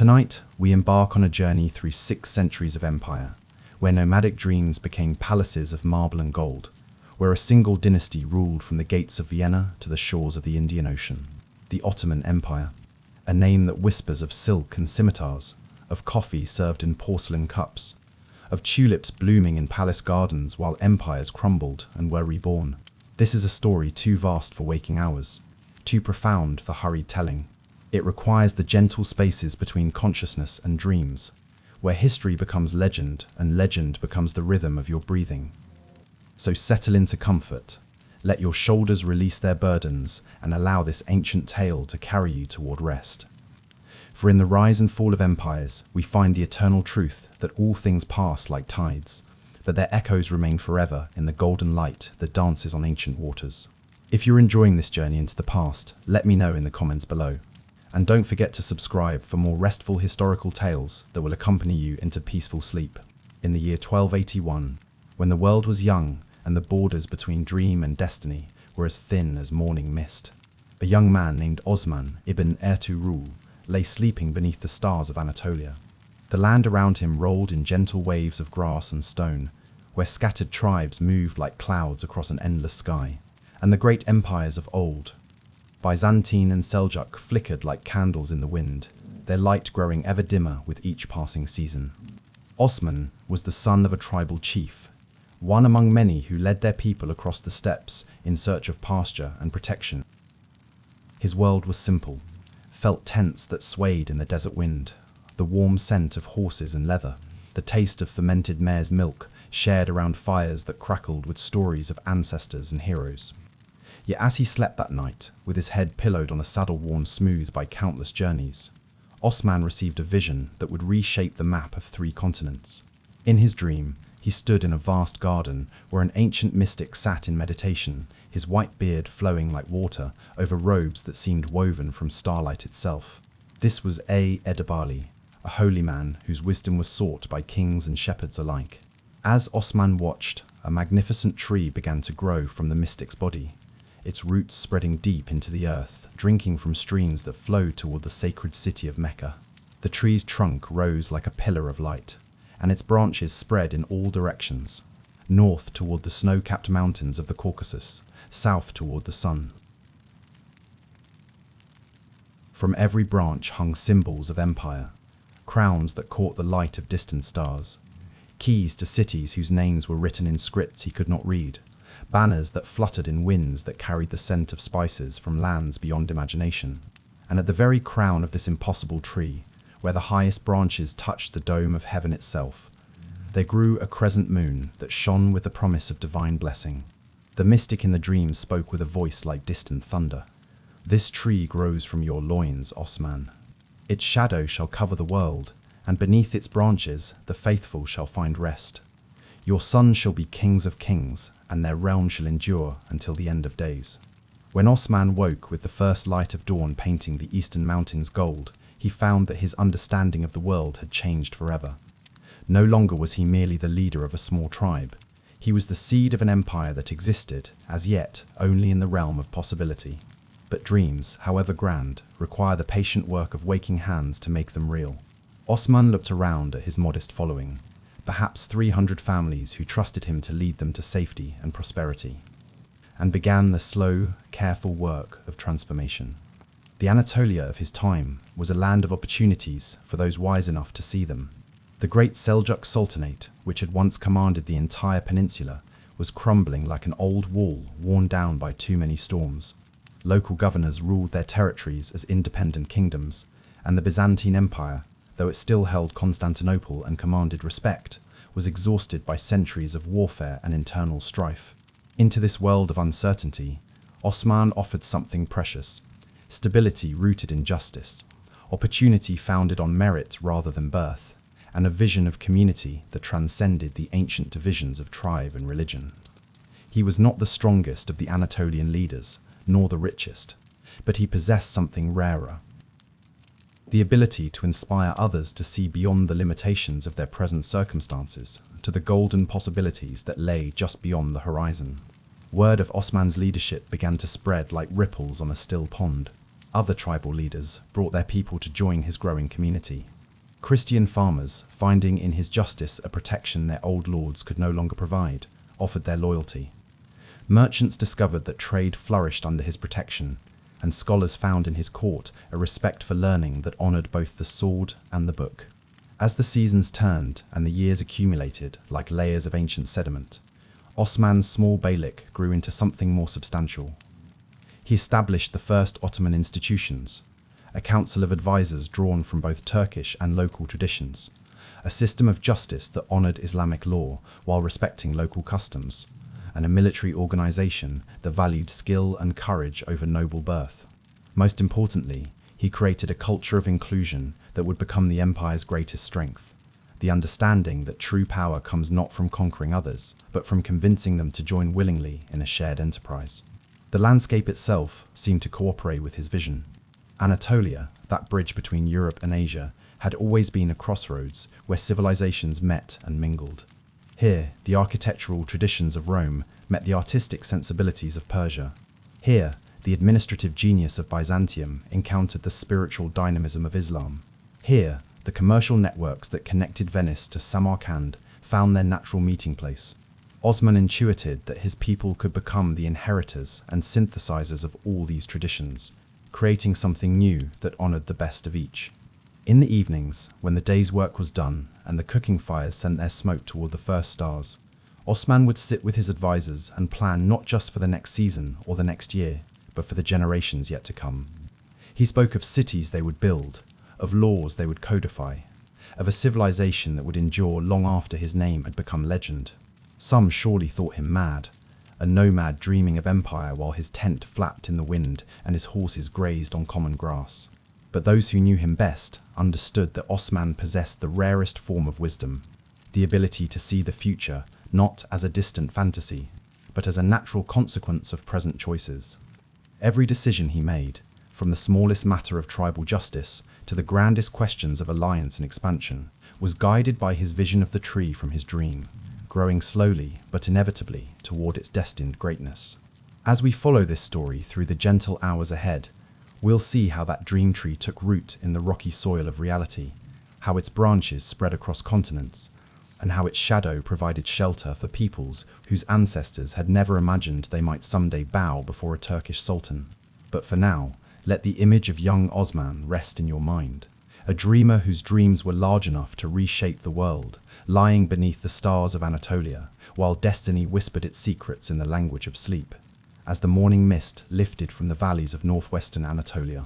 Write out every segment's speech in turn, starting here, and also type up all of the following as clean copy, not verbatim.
Tonight, we embark on a journey through 6 centuries of empire, where nomadic dreams became palaces of marble and gold, where a single dynasty ruled from the gates of Vienna to the shores of the Indian Ocean. The Ottoman Empire, a name that whispers of silk and scimitars, of coffee served in porcelain cups, of tulips blooming in palace gardens while empires crumbled and were reborn. This is a story too vast for waking hours, too profound for hurried telling. It requires the gentle spaces between consciousness and dreams, where history becomes legend and legend becomes the rhythm of your breathing. So settle into comfort, let your shoulders release their burdens and allow this ancient tale to carry you toward rest. For in the rise and fall of empires, we find the eternal truth that all things pass like tides, but their echoes remain forever in the golden light that dances on ancient waters. If you're enjoying this journey into the past, let me know in the comments below. And don't forget to subscribe for more restful historical tales that will accompany you into peaceful sleep. In the year 1281, when the world was young and the borders between dream and destiny were as thin as morning mist, a young man named Osman ibn Ertuğrul lay sleeping beneath the stars of Anatolia. The land around him rolled in gentle waves of grass and stone, where scattered tribes moved like clouds across an endless sky, and the great empires of old, Byzantine and Seljuk, flickered like candles in the wind, their light growing ever dimmer with each passing season. Osman was the son of a tribal chief, one among many who led their people across the steppes in search of pasture and protection. His world was simple, felt tents that swayed in the desert wind, the warm scent of horses and leather, the taste of fermented mare's milk shared around fires that crackled with stories of ancestors and heroes. Yet as he slept that night, with his head pillowed on a saddle worn smooth by countless journeys, Osman received a vision that would reshape the map of 3 continents. In his dream, he stood in a vast garden where an ancient mystic sat in meditation, his white beard flowing like water over robes that seemed woven from starlight itself. This was Edebali, a holy man whose wisdom was sought by kings and shepherds alike. As Osman watched, a magnificent tree began to grow from the mystic's body, its roots spreading deep into the earth, drinking from streams that flowed toward the sacred city of Mecca. The tree's trunk rose like a pillar of light, and its branches spread in all directions, north toward the snow-capped mountains of the Caucasus, south toward the sun. From every branch hung symbols of empire, crowns that caught the light of distant stars, keys to cities whose names were written in scripts he could not read, banners that fluttered in winds that carried the scent of spices from lands beyond imagination. And at the very crown of this impossible tree, where the highest branches touched the dome of heaven itself, there grew a crescent moon that shone with the promise of divine blessing. The mystic in the dream spoke with a voice like distant thunder. "This tree grows from your loins, Osman. Its shadow shall cover the world, and beneath its branches the faithful shall find rest. Your sons shall be kings of kings, and their realm shall endure until the end of days." When Osman woke with the first light of dawn painting the eastern mountains gold, he found that his understanding of the world had changed forever. No longer was he merely the leader of a small tribe. He was the seed of an empire that existed, as yet, only in the realm of possibility. But dreams, however grand, require the patient work of waking hands to make them real. Osman looked around at his modest following, perhaps 300 families who trusted him to lead them to safety and prosperity, and began the slow, careful work of transformation. The Anatolia of his time was a land of opportunities for those wise enough to see them. The great Seljuk Sultanate, which had once commanded the entire peninsula, was crumbling like an old wall worn down by too many storms. Local governors ruled their territories as independent kingdoms, and the Byzantine Empire, though it still held Constantinople and commanded respect, was exhausted by centuries of warfare and internal strife. Into this world of uncertainty, Osman offered something precious: stability rooted in justice, opportunity founded on merit rather than birth, and a vision of community that transcended the ancient divisions of tribe and religion. He was not the strongest of the Anatolian leaders, nor the richest, but he possessed something rarer: the ability to inspire others to see beyond the limitations of their present circumstances to the golden possibilities that lay just beyond the horizon. Word of Osman's leadership began to spread like ripples on a still pond. Other tribal leaders brought their people to join his growing community. Christian farmers, finding in his justice a protection their old lords could no longer provide, offered their loyalty. Merchants discovered that trade flourished under his protection, and scholars found in his court a respect for learning that honored both the sword and the book. As the seasons turned and the years accumulated like layers of ancient sediment, Osman's small beylik grew into something more substantial. He established the first Ottoman institutions, a council of advisors drawn from both Turkish and local traditions, a system of justice that honored Islamic law while respecting local customs, and a military organization that valued skill and courage over noble birth. Most importantly, he created a culture of inclusion that would become the empire's greatest strength, the understanding that true power comes not from conquering others, but from convincing them to join willingly in a shared enterprise. The landscape itself seemed to cooperate with his vision. Anatolia, that bridge between Europe and Asia, had always been a crossroads where civilizations met and mingled. Here, the architectural traditions of Rome met the artistic sensibilities of Persia. Here, the administrative genius of Byzantium encountered the spiritual dynamism of Islam. Here, the commercial networks that connected Venice to Samarkand found their natural meeting place. Osman intuited that his people could become the inheritors and synthesizers of all these traditions, creating something new that honored the best of each. In the evenings, when the day's work was done and the cooking fires sent their smoke toward the first stars, Osman would sit with his advisors and plan not just for the next season or the next year, but for the generations yet to come. He spoke of cities they would build, of laws they would codify, of a civilization that would endure long after his name had become legend. Some surely thought him mad, a nomad dreaming of empire while his tent flapped in the wind and his horses grazed on common grass. But those who knew him best understood that Osman possessed the rarest form of wisdom, the ability to see the future not as a distant fantasy, but as a natural consequence of present choices. Every decision he made, from the smallest matter of tribal justice to the grandest questions of alliance and expansion, was guided by his vision of the tree from his dream, growing slowly but inevitably toward its destined greatness. As we follow this story through the gentle hours ahead, we'll see how that dream tree took root in the rocky soil of reality, how its branches spread across continents, and how its shadow provided shelter for peoples whose ancestors had never imagined they might someday bow before a Turkish sultan. But for now, let the image of young Osman rest in your mind, a dreamer whose dreams were large enough to reshape the world, lying beneath the stars of Anatolia, while destiny whispered its secrets in the language of sleep. As the morning mist lifted from the valleys of northwestern Anatolia,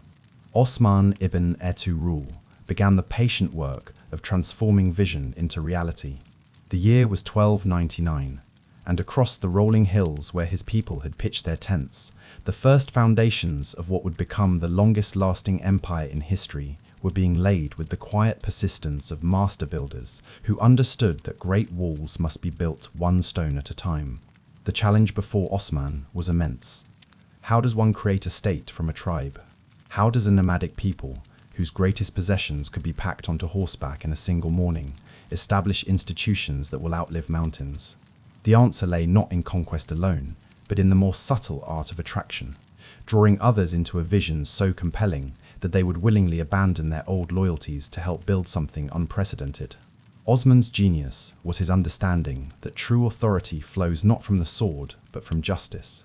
Osman ibn Ertuğrul began the patient work of transforming vision into reality. The year was 1299, and across the rolling hills where his people had pitched their tents, the first foundations of what would become the longest-lasting empire in history were being laid with the quiet persistence of master builders who understood that great walls must be built one stone at a time. The challenge before Osman was immense. How does one create a state from a tribe? How does a nomadic people, whose greatest possessions could be packed onto horseback in a single morning, establish institutions that will outlive mountains? The answer lay not in conquest alone, but in the more subtle art of attraction, drawing others into a vision so compelling that they would willingly abandon their old loyalties to help build something unprecedented. Osman's genius was his understanding that true authority flows not from the sword, but from justice.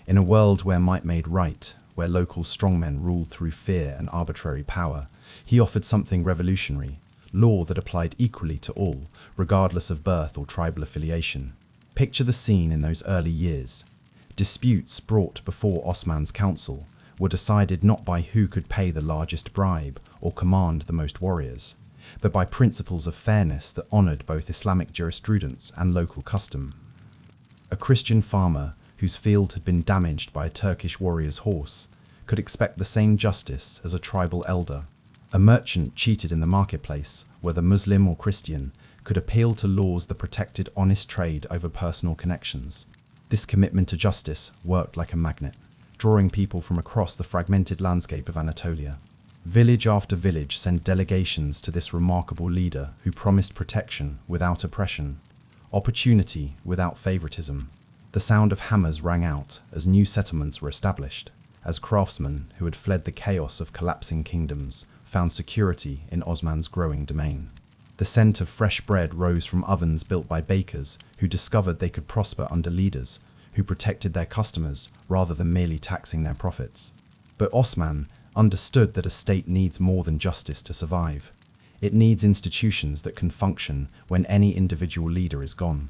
In a world where might made right, where local strongmen ruled through fear and arbitrary power, he offered something revolutionary, law that applied equally to all, regardless of birth or tribal affiliation. Picture the scene in those early years. Disputes brought before Osman's council were decided not by who could pay the largest bribe or command the most warriors, but by principles of fairness that honored both Islamic jurisprudence and local custom. A Christian farmer whose field had been damaged by a Turkish warrior's horse could expect the same justice as a tribal elder. A merchant cheated in the marketplace, whether Muslim or Christian, could appeal to laws that protected honest trade over personal connections. This commitment to justice worked like a magnet, drawing people from across the fragmented landscape of Anatolia. Village after village sent delegations to this remarkable leader who promised protection without oppression, opportunity without favoritism. The sound of hammers rang out as new settlements were established, as craftsmen who had fled the chaos of collapsing kingdoms found security in Osman's growing domain. The scent of fresh bread rose from ovens built by bakers who discovered they could prosper under leaders who protected their customers rather than merely taxing their profits. But Osman understood that a state needs more than justice to survive. It needs institutions that can function when any individual leader is gone.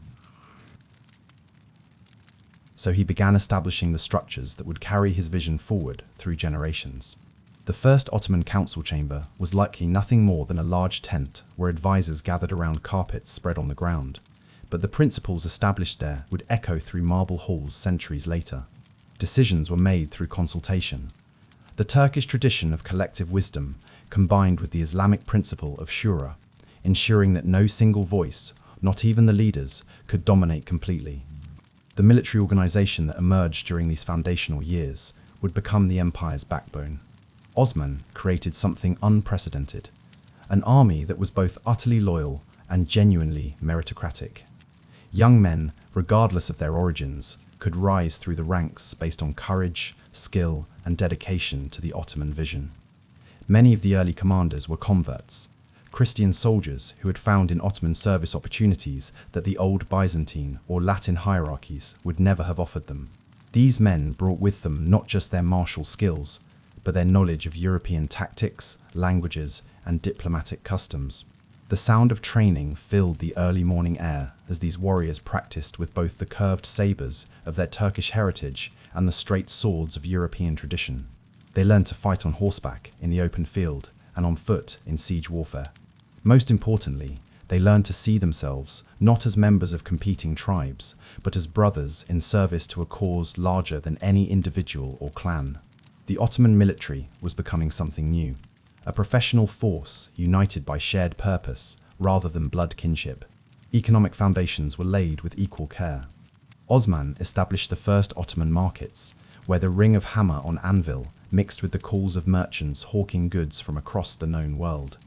So he began establishing the structures that would carry his vision forward through generations. The first Ottoman council chamber was likely nothing more than a large tent where advisors gathered around carpets spread on the ground, but the principles established there would echo through marble halls centuries later. Decisions were made through consultation. The Turkish tradition of collective wisdom combined with the Islamic principle of shura, ensuring that no single voice, not even the leaders, could dominate completely. The military organization that emerged during these foundational years would become the empire's backbone. Osman created something unprecedented, an army that was both utterly loyal and genuinely meritocratic. Young men, regardless of their origins, could rise through the ranks based on courage, skill, and dedication to the Ottoman vision. Many of the early commanders were converts, Christian soldiers who had found in Ottoman service opportunities that the old Byzantine or Latin hierarchies would never have offered them. These men brought with them not just their martial skills, but their knowledge of European tactics, languages, and diplomatic customs. The sound of training filled the early morning air as these warriors practiced with both the curved sabers of their Turkish heritage and the straight swords of European tradition. They learned to fight on horseback in the open field and on foot in siege warfare. Most importantly, they learned to see themselves not as members of competing tribes, but as brothers in service to a cause larger than any individual or clan. The Ottoman military was becoming something new, a professional force united by shared purpose rather than blood kinship. Economic foundations were laid with equal care. Osman established the first Ottoman markets, where the ring of hammer on anvil mixed with the calls of merchants hawking goods from across the known world.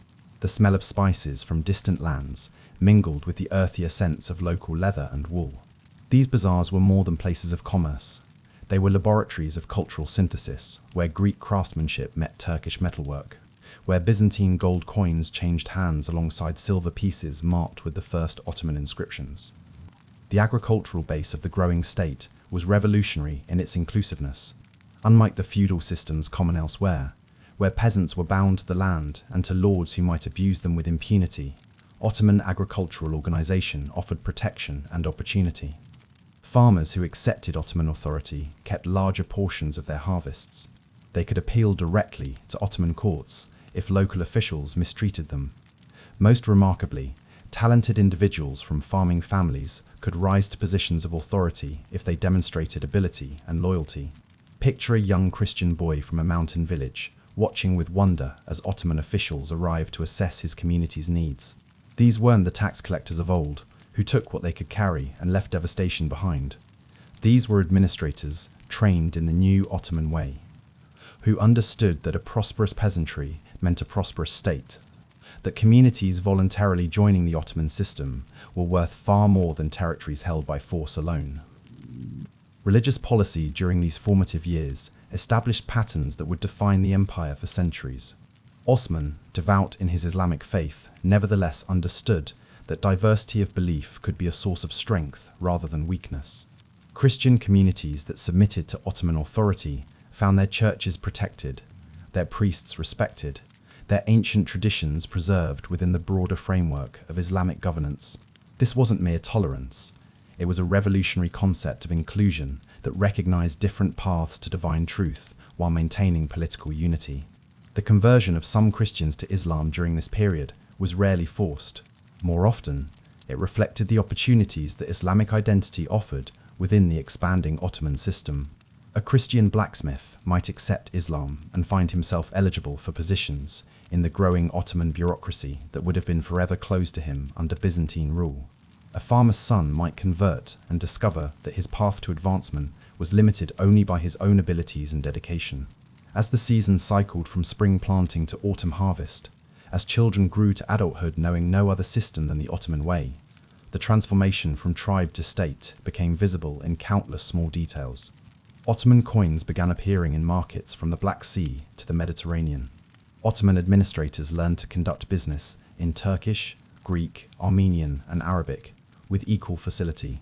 The smell of spices from distant lands mingled with the earthier scents of local leather and wool. These bazaars were more than places of commerce. They were laboratories of cultural synthesis, where Greek craftsmanship met Turkish metalwork, where Byzantine gold coins changed hands alongside silver pieces marked with the first Ottoman inscriptions. The agricultural base of the growing state was revolutionary in its inclusiveness. Unlike the feudal systems common elsewhere, where peasants were bound to the land and to lords who might abuse them with impunity, Ottoman agricultural organization offered protection and opportunity. Farmers who accepted Ottoman authority kept larger portions of their harvests. They could appeal directly to Ottoman courts if local officials mistreated them. Most remarkably, talented individuals from farming families could rise to positions of authority if they demonstrated ability and loyalty. Picture a young Christian boy from a mountain village, watching with wonder as Ottoman officials arrived to assess his community's needs. These weren't the tax collectors of old, who took what they could carry and left devastation behind. These were administrators trained in the new Ottoman way, who understood that a prosperous peasantry meant a prosperous state, that communities voluntarily joining the Ottoman system were worth far more than territories held by force alone. Religious policy during these formative years established patterns that would define the empire for centuries. Osman, devout in his Islamic faith, nevertheless understood that diversity of belief could be a source of strength rather than weakness. Christian communities that submitted to Ottoman authority found their churches protected, their priests respected, their ancient traditions preserved within the broader framework of Islamic governance. This wasn't mere tolerance. It was a revolutionary concept of inclusion that recognized different paths to divine truth while maintaining political unity. The conversion of some Christians to Islam during this period was rarely forced. More often, it reflected the opportunities that Islamic identity offered within the expanding Ottoman system. A Christian blacksmith might accept Islam and find himself eligible for positions in the growing Ottoman bureaucracy that would have been forever closed to him under Byzantine rule. A farmer's son might convert and discover that his path to advancement was limited only by his own abilities and dedication. As the seasons cycled from spring planting to autumn harvest, as children grew to adulthood knowing no other system than the Ottoman way, the transformation from tribe to state became visible in countless small details. Ottoman coins began appearing in markets from the Black Sea to the Mediterranean. Ottoman administrators learned to conduct business in Turkish, Greek, Armenian, and Arabic with equal facility.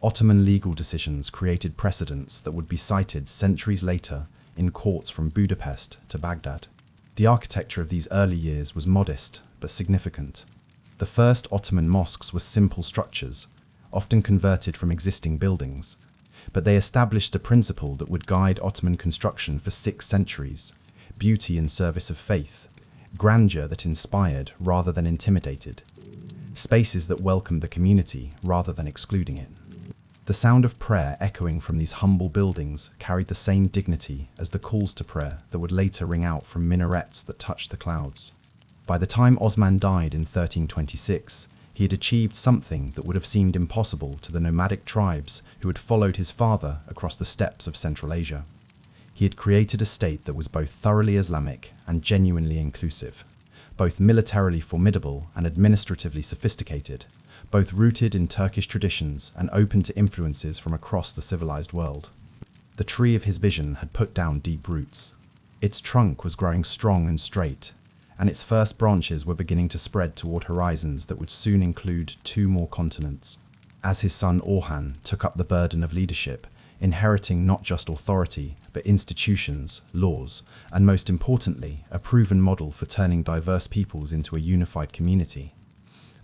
Ottoman legal decisions created precedents that would be cited centuries later in courts from Budapest to Baghdad. The architecture of these early years was modest but significant. The first Ottoman mosques were simple structures, often converted from existing buildings, but they established a principle that would guide Ottoman construction for 6 centuries: beauty in service of faith, grandeur that inspired rather than intimidated, spaces that welcomed the community rather than excluding it. The sound of prayer echoing from these humble buildings carried the same dignity as the calls to prayer that would later ring out from minarets that touched the clouds. By the time Osman died in 1326, he had achieved something that would have seemed impossible to the nomadic tribes who had followed his father across the steppes of Central Asia. He had created a state that was both thoroughly Islamic and genuinely inclusive, both militarily formidable and administratively sophisticated, both rooted in Turkish traditions and open to influences from across the civilized world. The tree of his vision had put down deep roots. Its trunk was growing strong and straight, and its first branches were beginning to spread toward horizons that would soon include 2 more continents. As his son Orhan took up the burden of leadership, inheriting not just authority, but institutions, laws, and most importantly, a proven model for turning diverse peoples into a unified community,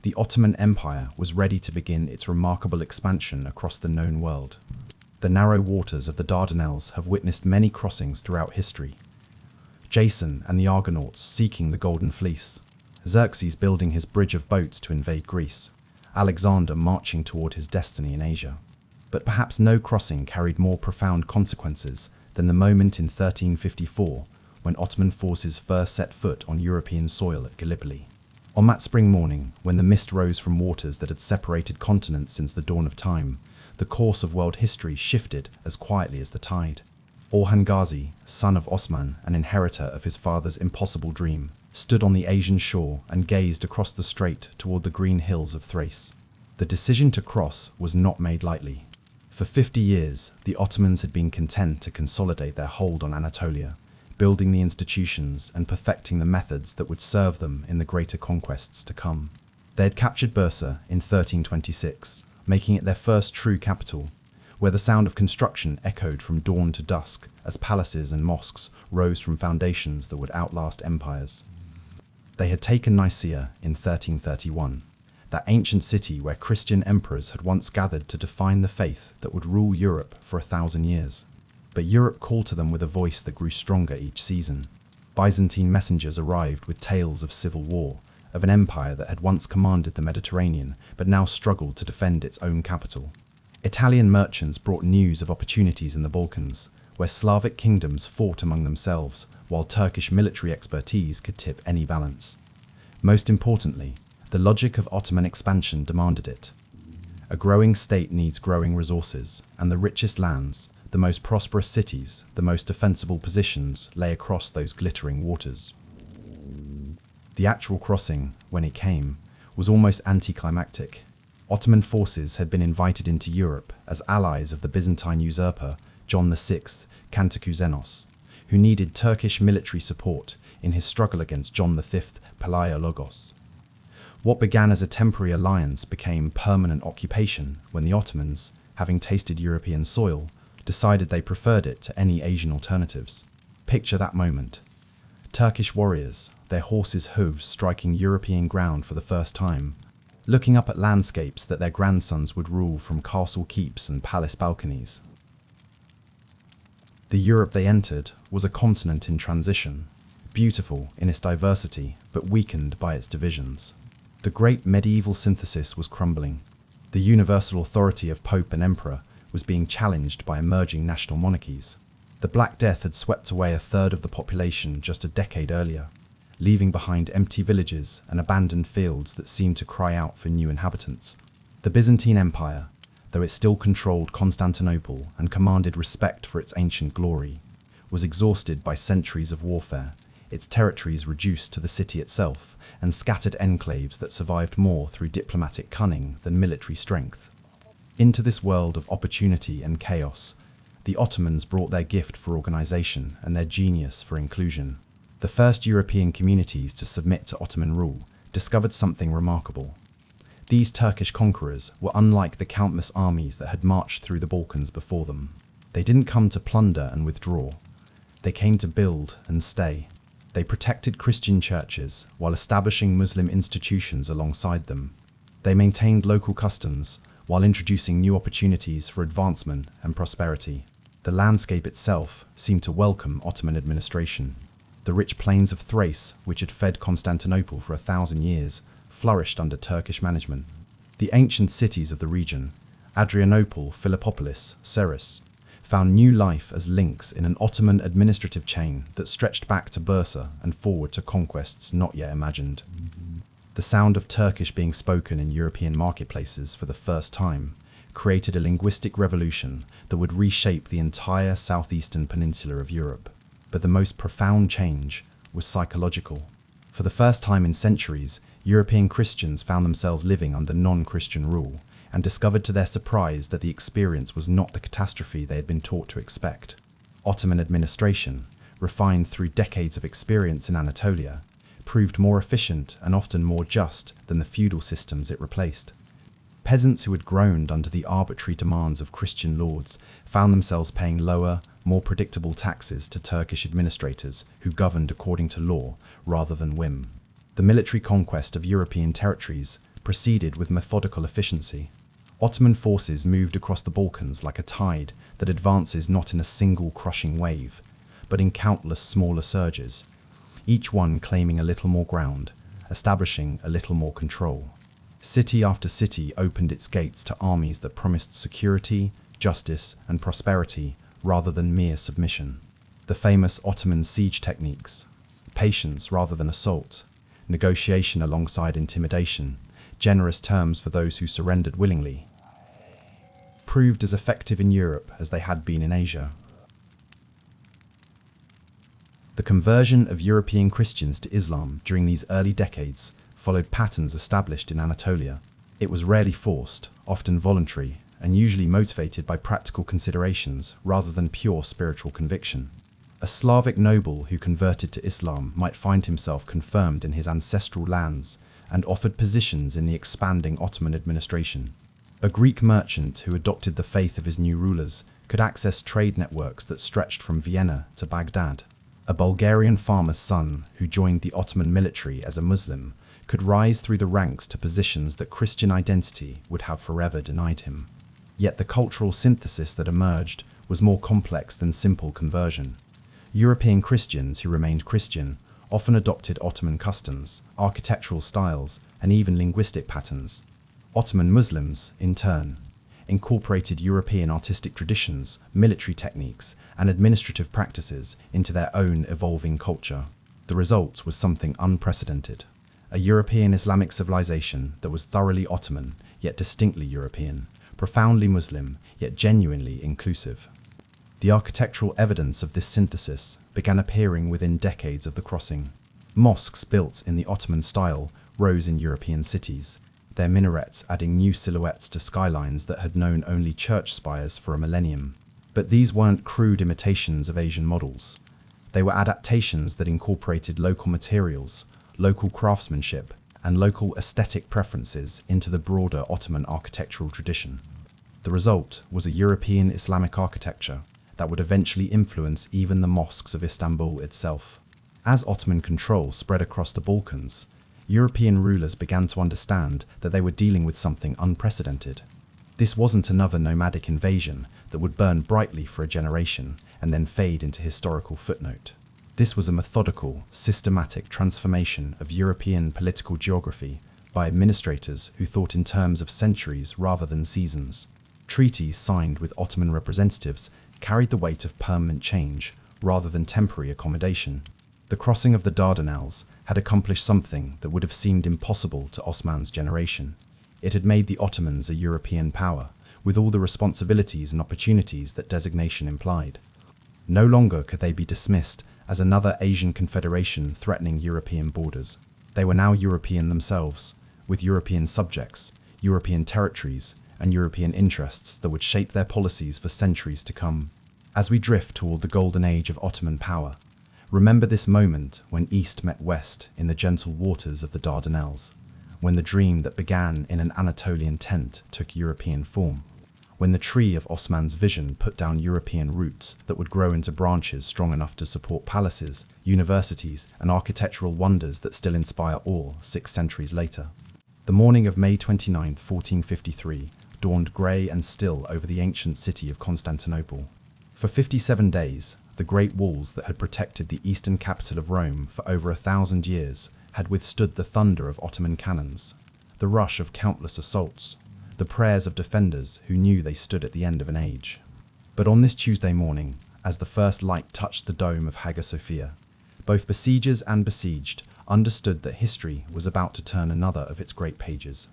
the Ottoman Empire was ready to begin its remarkable expansion across the known world. The narrow waters of the Dardanelles have witnessed many crossings throughout history. Jason and the Argonauts seeking the Golden Fleece, Xerxes building his bridge of boats to invade Greece, Alexander marching toward his destiny in Asia. But perhaps no crossing carried more profound consequences than the moment in 1354 when Ottoman forces first set foot on European soil at Gallipoli. On that spring morning, when the mist rose from waters that had separated continents since the dawn of time, the course of world history shifted as quietly as the tide. Orhan Ghazi, son of Osman and inheritor of his father's impossible dream, stood on the Asian shore and gazed across the strait toward the green hills of Thrace. The decision to cross was not made lightly. For 50 years, the Ottomans had been content to consolidate their hold on Anatolia, building the institutions and perfecting the methods that would serve them in the greater conquests to come. They had captured Bursa in 1326, making it their first true capital, where the sound of construction echoed from dawn to dusk as palaces and mosques rose from foundations that would outlast empires. They had taken Nicaea in 1331, that ancient city where Christian emperors had once gathered to define the faith that would rule Europe for 1,000 years. But Europe called to them with a voice that grew stronger each season. Byzantine messengers arrived with tales of civil war, of an empire that had once commanded the Mediterranean but now struggled to defend its own capital. Italian merchants brought news of opportunities in the Balkans, where Slavic kingdoms fought among themselves, while Turkish military expertise could tip any balance. Most importantly, the logic of Ottoman expansion demanded it. A growing state needs growing resources, and the richest lands, the most prosperous cities, the most defensible positions lay across those glittering waters. The actual crossing, when it came, was almost anticlimactic. Ottoman forces had been invited into Europe as allies of the Byzantine usurper John VI Kantakouzenos, who needed Turkish military support in his struggle against John V Palaiologos. What began as a temporary alliance became permanent occupation when the Ottomans, having tasted European soil, decided they preferred it to any Asian alternatives. Picture that moment. Turkish warriors, their horses' hooves striking European ground for the first time, looking up at landscapes that their grandsons would rule from castle keeps and palace balconies. The Europe they entered was a continent in transition, beautiful in its diversity but weakened by its divisions. The great medieval synthesis was crumbling. The universal authority of Pope and Emperor was being challenged by emerging national monarchies. The Black Death had swept away 1/3 of the population just a decade earlier, leaving behind empty villages and abandoned fields that seemed to cry out for new inhabitants. The Byzantine Empire, though it still controlled Constantinople and commanded respect for its ancient glory, was exhausted by centuries of warfare, its territories reduced to the city itself, and scattered enclaves that survived more through diplomatic cunning than military strength. Into this world of opportunity and chaos, The Ottomans brought their gift for organization and their genius for inclusion. The first European communities to submit to Ottoman rule discovered something remarkable. These Turkish conquerors were unlike the countless armies that had marched through the Balkans before them. They didn't come to plunder and withdraw. They came to build and stay. They protected Christian churches while establishing Muslim institutions alongside them. They maintained local customs while introducing new opportunities for advancement and prosperity. The landscape itself seemed to welcome Ottoman administration. The rich plains of Thrace, which had fed Constantinople for 1,000 years, flourished under Turkish management. The ancient cities of the region, Adrianople, Philippopolis, Serres, found new life as links in an Ottoman administrative chain that stretched back to Bursa and forward to conquests not yet imagined. The sound of Turkish being spoken in European marketplaces for the first time created a linguistic revolution that would reshape the entire southeastern peninsula of Europe. But the most profound change was psychological. For the first time in centuries, European Christians found themselves living under non-Christian rule and discovered to their surprise that the experience was not the catastrophe they had been taught to expect. Ottoman administration, refined through decades of experience in Anatolia, proved more efficient and often more just than the feudal systems it replaced. Peasants who had groaned under the arbitrary demands of Christian lords found themselves paying lower, more predictable taxes to Turkish administrators who governed according to law rather than whim. The military conquest of European territories proceeded with methodical efficiency. Ottoman forces moved across the Balkans like a tide that advances not in a single crushing wave, but in countless smaller surges, each one claiming a little more ground, establishing a little more control. City after city opened its gates to armies that promised security, justice, and prosperity rather than mere submission. The famous Ottoman siege techniques, patience rather than assault, negotiation alongside intimidation, generous terms for those who surrendered willingly, proved as effective in Europe as they had been in Asia. The conversion of European Christians to Islam during these early decades followed patterns established in Anatolia. It was rarely forced, often voluntary, and usually motivated by practical considerations rather than pure spiritual conviction. A Slavic noble who converted to Islam might find himself confirmed in his ancestral lands and offered positions in the expanding Ottoman administration. A Greek merchant who adopted the faith of his new rulers could access trade networks that stretched from Vienna to Baghdad. A Bulgarian farmer's son who joined the Ottoman military as a Muslim could rise through the ranks to positions that Christian identity would have forever denied him. Yet the cultural synthesis that emerged was more complex than simple conversion. European Christians who remained Christian often adopted Ottoman customs, architectural styles, and even linguistic patterns. Ottoman Muslims, in turn, incorporated European artistic traditions, military techniques, and administrative practices into their own evolving culture. The result was something unprecedented. A European Islamic civilization that was thoroughly Ottoman, yet distinctly European, profoundly Muslim, yet genuinely inclusive. The architectural evidence of this synthesis began appearing within decades of the crossing. Mosques built in the Ottoman style rose in European cities, their minarets adding new silhouettes to skylines that had known only church spires for a millennium. But these weren't crude imitations of Asian models. They were adaptations that incorporated local materials, local craftsmanship, and local aesthetic preferences into the broader Ottoman architectural tradition. The result was a European Islamic architecture that would eventually influence even the mosques of Istanbul itself. As Ottoman control spread across the Balkans, European rulers began to understand that they were dealing with something unprecedented. This wasn't another nomadic invasion that would burn brightly for a generation and then fade into historical footnote. This was a methodical, systematic transformation of European political geography by administrators who thought in terms of centuries rather than seasons. Treaties signed with Ottoman representatives carried the weight of permanent change rather than temporary accommodation. The crossing of the Dardanelles had accomplished something that would have seemed impossible to Osman's generation. It had made the Ottomans a European power, with all the responsibilities and opportunities that designation implied. No longer could they be dismissed as another Asian confederation threatening European borders. They were now European themselves, with European subjects, European territories, and European interests that would shape their policies for centuries to come. As we drift toward the golden age of Ottoman power, remember this moment when East met West in the gentle waters of the Dardanelles, when the dream that began in an Anatolian tent took European form, when the tree of Osman's vision put down European roots that would grow into branches strong enough to support palaces, universities, and architectural wonders that still inspire awe 6 centuries later. The morning of May 29, 1453, dawned grey and still over the ancient city of Constantinople. For 57 days, the great walls that had protected the eastern capital of Rome for over 1,000 years had withstood the thunder of Ottoman cannons, the rush of countless assaults, the prayers of defenders who knew they stood at the end of an age. But on this Tuesday morning, as the first light touched the dome of Hagia Sophia, both besiegers and besieged understood that history was about to turn another of its great pages.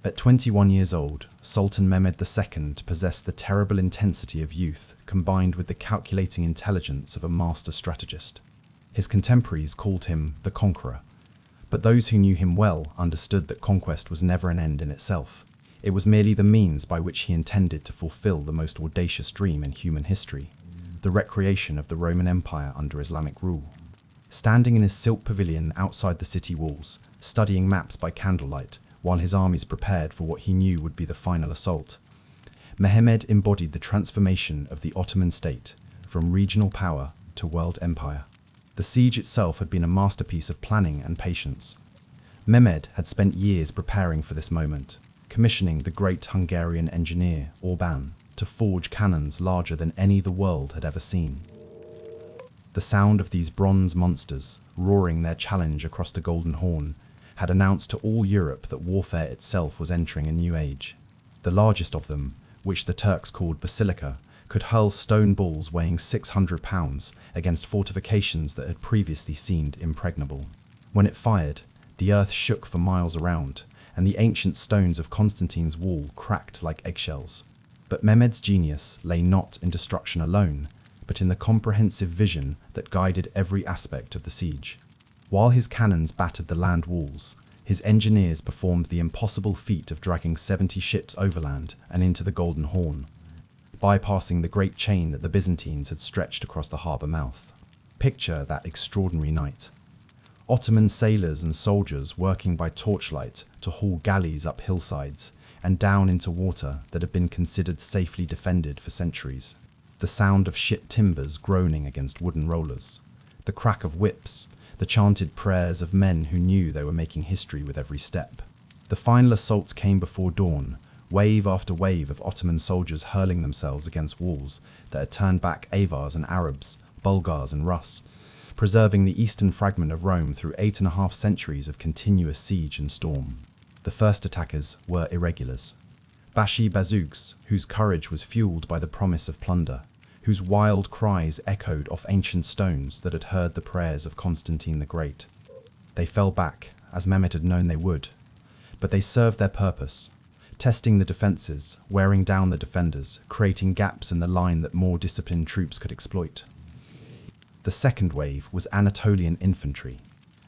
At 21 years old, Sultan Mehmed II possessed the terrible intensity of youth combined with the calculating intelligence of a master strategist. His contemporaries called him the Conqueror, but those who knew him well understood that conquest was never an end in itself. It was merely the means by which he intended to fulfill the most audacious dream in human history, the recreation of the Roman Empire under Islamic rule. Standing in his silk pavilion outside the city walls, studying maps by candlelight, while his armies prepared for what he knew would be the final assault, Mehmed embodied the transformation of the Ottoman state from regional power to world empire. The siege itself had been a masterpiece of planning and patience. Mehmed had spent years preparing for this moment, commissioning the great Hungarian engineer Orban to forge cannons larger than any the world had ever seen. The sound of these bronze monsters, roaring their challenge across the Golden Horn, had announced to all Europe that warfare itself was entering a new age. The largest of them, which the Turks called Basilica, could hurl stone balls weighing 600 pounds against fortifications that had previously seemed impregnable. When it fired, the earth shook for miles around, and the ancient stones of Constantine's wall cracked like eggshells. But Mehmed's genius lay not in destruction alone, but in the comprehensive vision that guided every aspect of the siege. While his cannons battered the land walls, his engineers performed the impossible feat of dragging 70 ships overland and into the Golden Horn, bypassing the great chain that the Byzantines had stretched across the harbour mouth. Picture that extraordinary night. Ottoman sailors and soldiers working by torchlight to haul galleys up hillsides and down into water that had been considered safely defended for centuries. The sound of ship timbers groaning against wooden rollers, the crack of whips, the chanted prayers of men who knew they were making history with every step. The final assaults came before dawn, wave after wave of Ottoman soldiers hurling themselves against walls that had turned back Avars and Arabs, Bulgars and Rus, preserving the eastern fragment of Rome through 8.5 centuries of continuous siege and storm. The first attackers were irregulars. Bashi Bazouks, whose courage was fueled by the promise of plunder, whose wild cries echoed off ancient stones that had heard the prayers of Constantine the Great. They fell back, as Mehmed had known they would, but they served their purpose, testing the defences, wearing down the defenders, creating gaps in the line that more disciplined troops could exploit. The second wave was Anatolian infantry,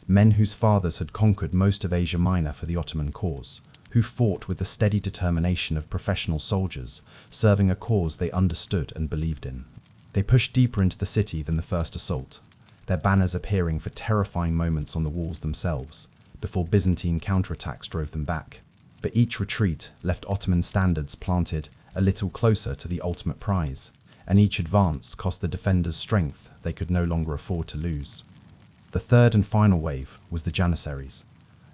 men whose fathers had conquered most of Asia Minor for the Ottoman cause, who fought with the steady determination of professional soldiers, serving a cause they understood and believed in. They pushed deeper into the city than the first assault, their banners appearing for terrifying moments on the walls themselves, before Byzantine counterattacks drove them back. But each retreat left Ottoman standards planted a little closer to the ultimate prize, and each advance cost the defenders strength they could no longer afford to lose. The third and final wave was the Janissaries,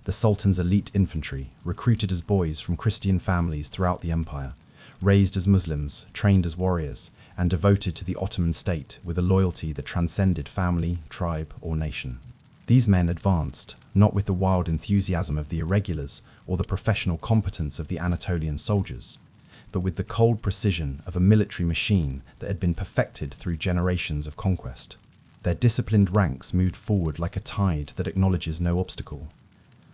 the Sultan's elite infantry, recruited as boys from Christian families throughout the empire, raised as Muslims, trained as warriors, and devoted to the Ottoman state with a loyalty that transcended family, tribe, or nation. These men advanced, not with the wild enthusiasm of the irregulars or the professional competence of the Anatolian soldiers, but with the cold precision of a military machine that had been perfected through generations of conquest. Their disciplined ranks moved forward like a tide that acknowledges no obstacle,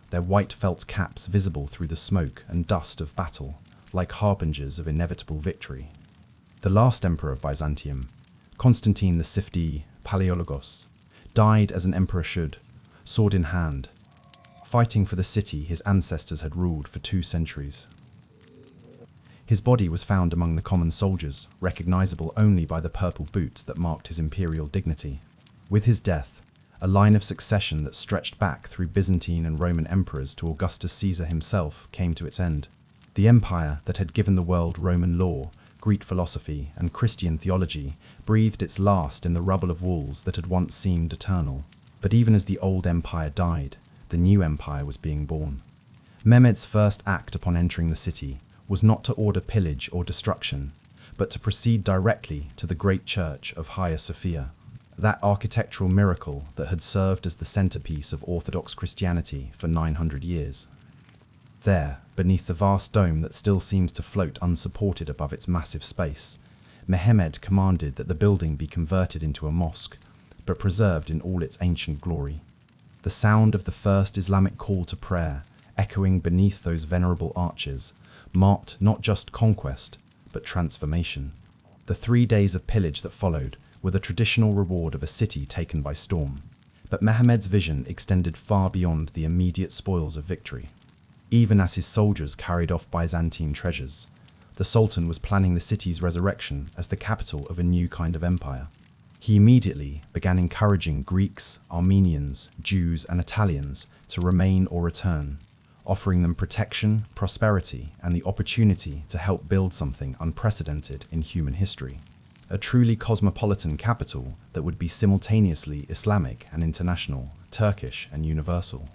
their white felt caps visible through the smoke and dust of battle, like harbingers of inevitable victory. The last emperor of Byzantium, Constantine the Sifti Palaiologos, died as an emperor should, sword in hand, fighting for the city his ancestors had ruled for 2 centuries. His body was found among the common soldiers, recognizable only by the purple boots that marked his imperial dignity. With his death, a line of succession that stretched back through Byzantine and Roman emperors to Augustus Caesar himself came to its end. The empire that had given the world Roman law, Greek philosophy, and Christian theology breathed its last in the rubble of walls that had once seemed eternal. But even as the old empire died, the new empire was being born. Mehmed's first act upon entering the city was not to order pillage or destruction, but to proceed directly to the great church of Hagia Sophia, that architectural miracle that had served as the centerpiece of Orthodox Christianity for 900 years. There, beneath the vast dome that still seems to float unsupported above its massive space, Mehmed commanded that the building be converted into a mosque, but preserved in all its ancient glory. The sound of the first Islamic call to prayer, echoing beneath those venerable arches, marked not just conquest, but transformation. The 3 days of pillage that followed were the traditional reward of a city taken by storm. But Mehmed's vision extended far beyond the immediate spoils of victory. Even as his soldiers carried off Byzantine treasures, the Sultan was planning the city's resurrection as the capital of a new kind of empire. He immediately began encouraging Greeks, Armenians, Jews, and Italians to remain or return, offering them protection, prosperity, and the opportunity to help build something unprecedented in human history. A truly cosmopolitan capital that would be simultaneously Islamic and international, Turkish and universal.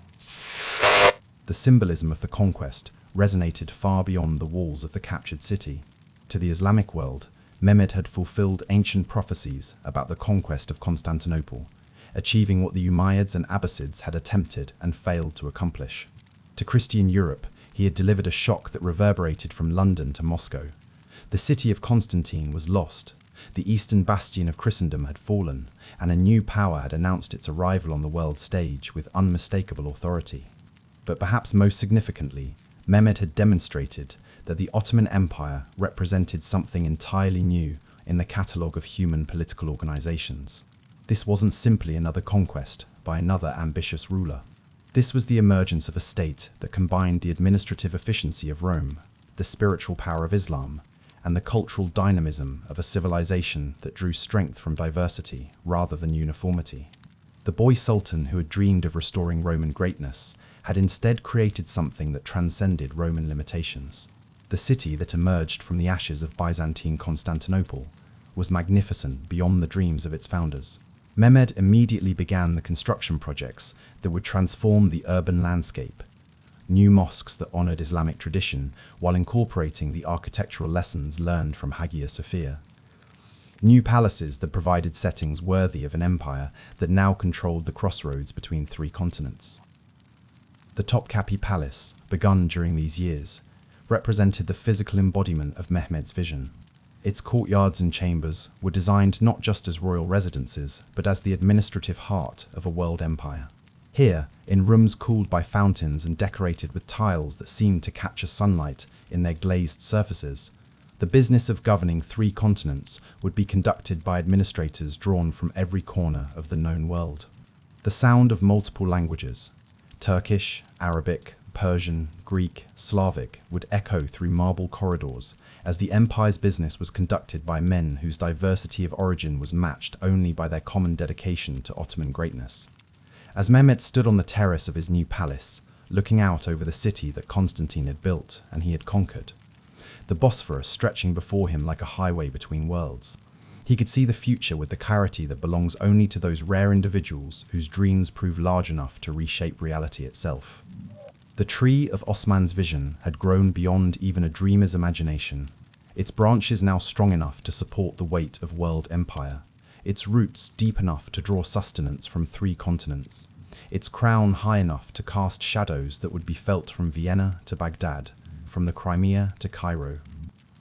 The symbolism of the conquest resonated far beyond the walls of the captured city. To the Islamic world, Mehmed had fulfilled ancient prophecies about the conquest of Constantinople, achieving what the Umayyads and Abbasids had attempted and failed to accomplish. To Christian Europe, he had delivered a shock that reverberated from London to Moscow. The city of Constantine was lost, the eastern bastion of Christendom had fallen, and a new power had announced its arrival on the world stage with unmistakable authority. But perhaps most significantly, Mehmed had demonstrated that the Ottoman Empire represented something entirely new in the catalogue of human political organizations. This wasn't simply another conquest by another ambitious ruler. This was the emergence of a state that combined the administrative efficiency of Rome, the spiritual power of Islam, and the cultural dynamism of a civilization that drew strength from diversity rather than uniformity. The boy sultan who had dreamed of restoring Roman greatness had instead created something that transcended Roman limitations. The city that emerged from the ashes of Byzantine Constantinople was magnificent beyond the dreams of its founders. Mehmed immediately began the construction projects that would transform the urban landscape. New mosques that honored Islamic tradition while incorporating the architectural lessons learned from Hagia Sophia. New palaces that provided settings worthy of an empire that now controlled the crossroads between 3 continents. The Topkapi Palace, begun during these years, represented the physical embodiment of Mehmed's vision. Its courtyards and chambers were designed not just as royal residences, but as the administrative heart of a world empire. Here, in rooms cooled by fountains and decorated with tiles that seemed to capture sunlight in their glazed surfaces, the business of governing 3 continents would be conducted by administrators drawn from every corner of the known world. The sound of multiple languages, Turkish, Arabic, Persian, Greek, Slavic, would echo through marble corridors as the empire's business was conducted by men whose diversity of origin was matched only by their common dedication to Ottoman greatness. As Mehmed stood on the terrace of his new palace, looking out over the city that Constantine had built and he had conquered, the Bosphorus stretching before him like a highway between worlds, he could see the future with the clarity that belongs only to those rare individuals whose dreams prove large enough to reshape reality itself. The tree of Osman's vision had grown beyond even a dreamer's imagination, its branches now strong enough to support the weight of world empire, its roots deep enough to draw sustenance from 3 continents, its crown high enough to cast shadows that would be felt from Vienna to Baghdad, from the Crimea to Cairo.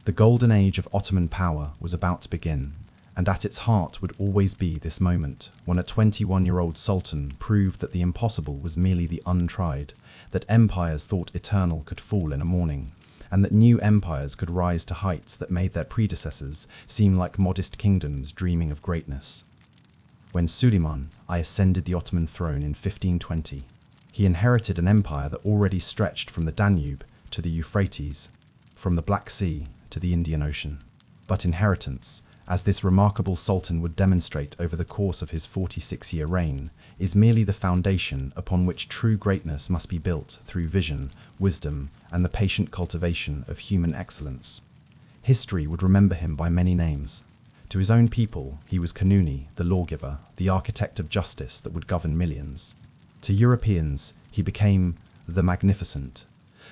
The golden age of Ottoman power was about to begin, and at its heart would always be this moment when a 21-year-old sultan proved that the impossible was merely the untried, that empires thought eternal could fall in a morning, and that new empires could rise to heights that made their predecessors seem like modest kingdoms dreaming of greatness. When Suleiman ascended the Ottoman throne in 1520, he inherited an empire that already stretched from the Danube to the Euphrates, from the Black Sea to the Indian Ocean. But inheritance, as this remarkable sultan would demonstrate over the course of his 46-year reign, is merely the foundation upon which true greatness must be built through vision, wisdom, and the patient cultivation of human excellence. History would remember him by many names. To his own people, he was Kanuni, the lawgiver, the architect of justice that would govern millions. To Europeans, he became the Magnificent,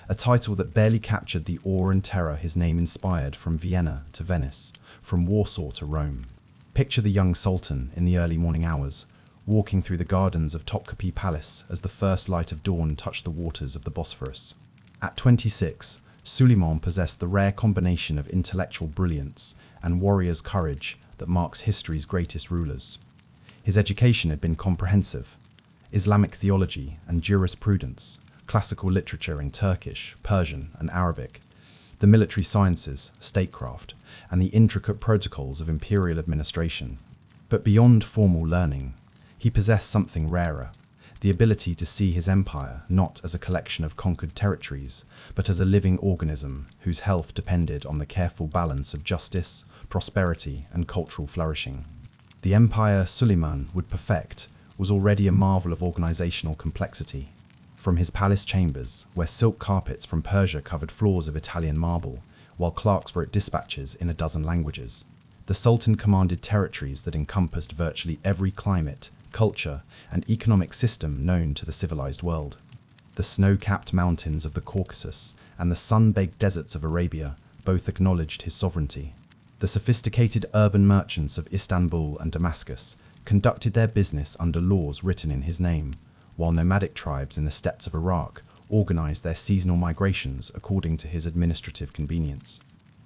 a title that barely captured the awe and terror his name inspired from Vienna to Venice, from Warsaw to Rome. Picture the young sultan in the early morning hours, walking through the gardens of Topkapi Palace as the first light of dawn touched the waters of the Bosphorus. At 26, Suleiman possessed the rare combination of intellectual brilliance and warrior's courage that marks history's greatest rulers. His education had been comprehensive: Islamic theology and jurisprudence, classical literature in Turkish, Persian, and Arabic, the military sciences, statecraft, and the intricate protocols of imperial administration. But beyond formal learning, he possessed something rarer: the ability to see his empire not as a collection of conquered territories, but as a living organism whose health depended on the careful balance of justice, prosperity, and cultural flourishing. The empire Suleiman would perfect was already a marvel of organizational complexity. From his palace chambers, where silk carpets from Persia covered floors of Italian marble, while clerks wrote dispatches in a dozen languages, the Sultan commanded territories that encompassed virtually every climate, culture, and economic system known to the civilized world. The snow-capped mountains of the Caucasus and the sun-baked deserts of Arabia both acknowledged his sovereignty. The sophisticated urban merchants of Istanbul and Damascus conducted their business under laws written in his name, while nomadic tribes in the steppes of Iraq organized their seasonal migrations according to his administrative convenience.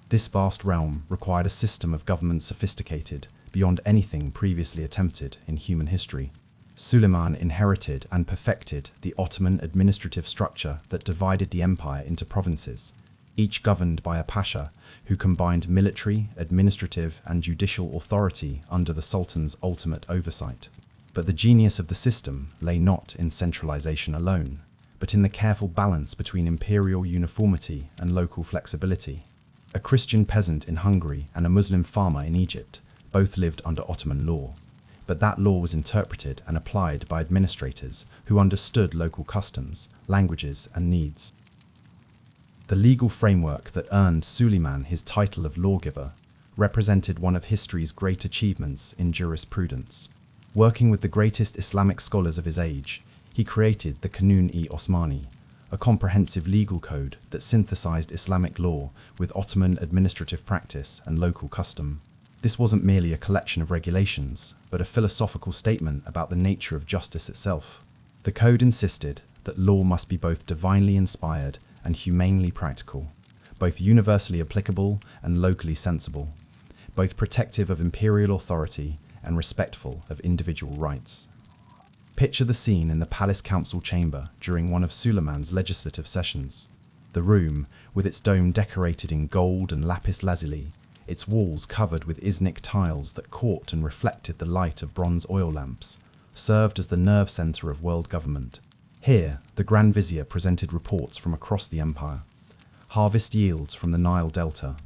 This vast realm required a system of government sophisticated beyond anything previously attempted in human history. Suleiman inherited and perfected the Ottoman administrative structure that divided the empire into provinces, each governed by a pasha who combined military, administrative, and judicial authority under the sultan's ultimate oversight. But the genius of the system lay not in centralization alone, but in the careful balance between imperial uniformity and local flexibility. A Christian peasant in Hungary and a Muslim farmer in Egypt both lived under Ottoman law, but that law was interpreted and applied by administrators who understood local customs, languages, and needs. The legal framework that earned Suleiman his title of lawgiver represented one of history's great achievements in jurisprudence. Working with the greatest Islamic scholars of his age, he created the Kanun-i Osmani, a comprehensive legal code that synthesized Islamic law with Ottoman administrative practice and local custom. This wasn't merely a collection of regulations, but a philosophical statement about the nature of justice itself. The code insisted that law must be both divinely inspired and humanely practical, both universally applicable and locally sensible, both protective of imperial authority and respectful of individual rights. Picture the scene in the palace council chamber during one of Suleiman's legislative sessions. The room, with its dome decorated in gold and lapis lazuli, its walls covered with Iznik tiles that caught and reflected the light of bronze oil lamps, served as the nerve center of world government. Here, the Grand Vizier presented reports from across the empire: harvest yields from the Nile Delta,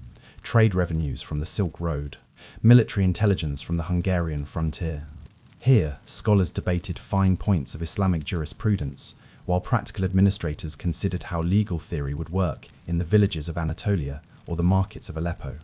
trade revenues from the Silk Road, military intelligence from the Hungarian frontier. Here, scholars debated fine points of Islamic jurisprudence, while practical administrators considered how legal theory would work in the villages of Anatolia or the markets of Aleppo.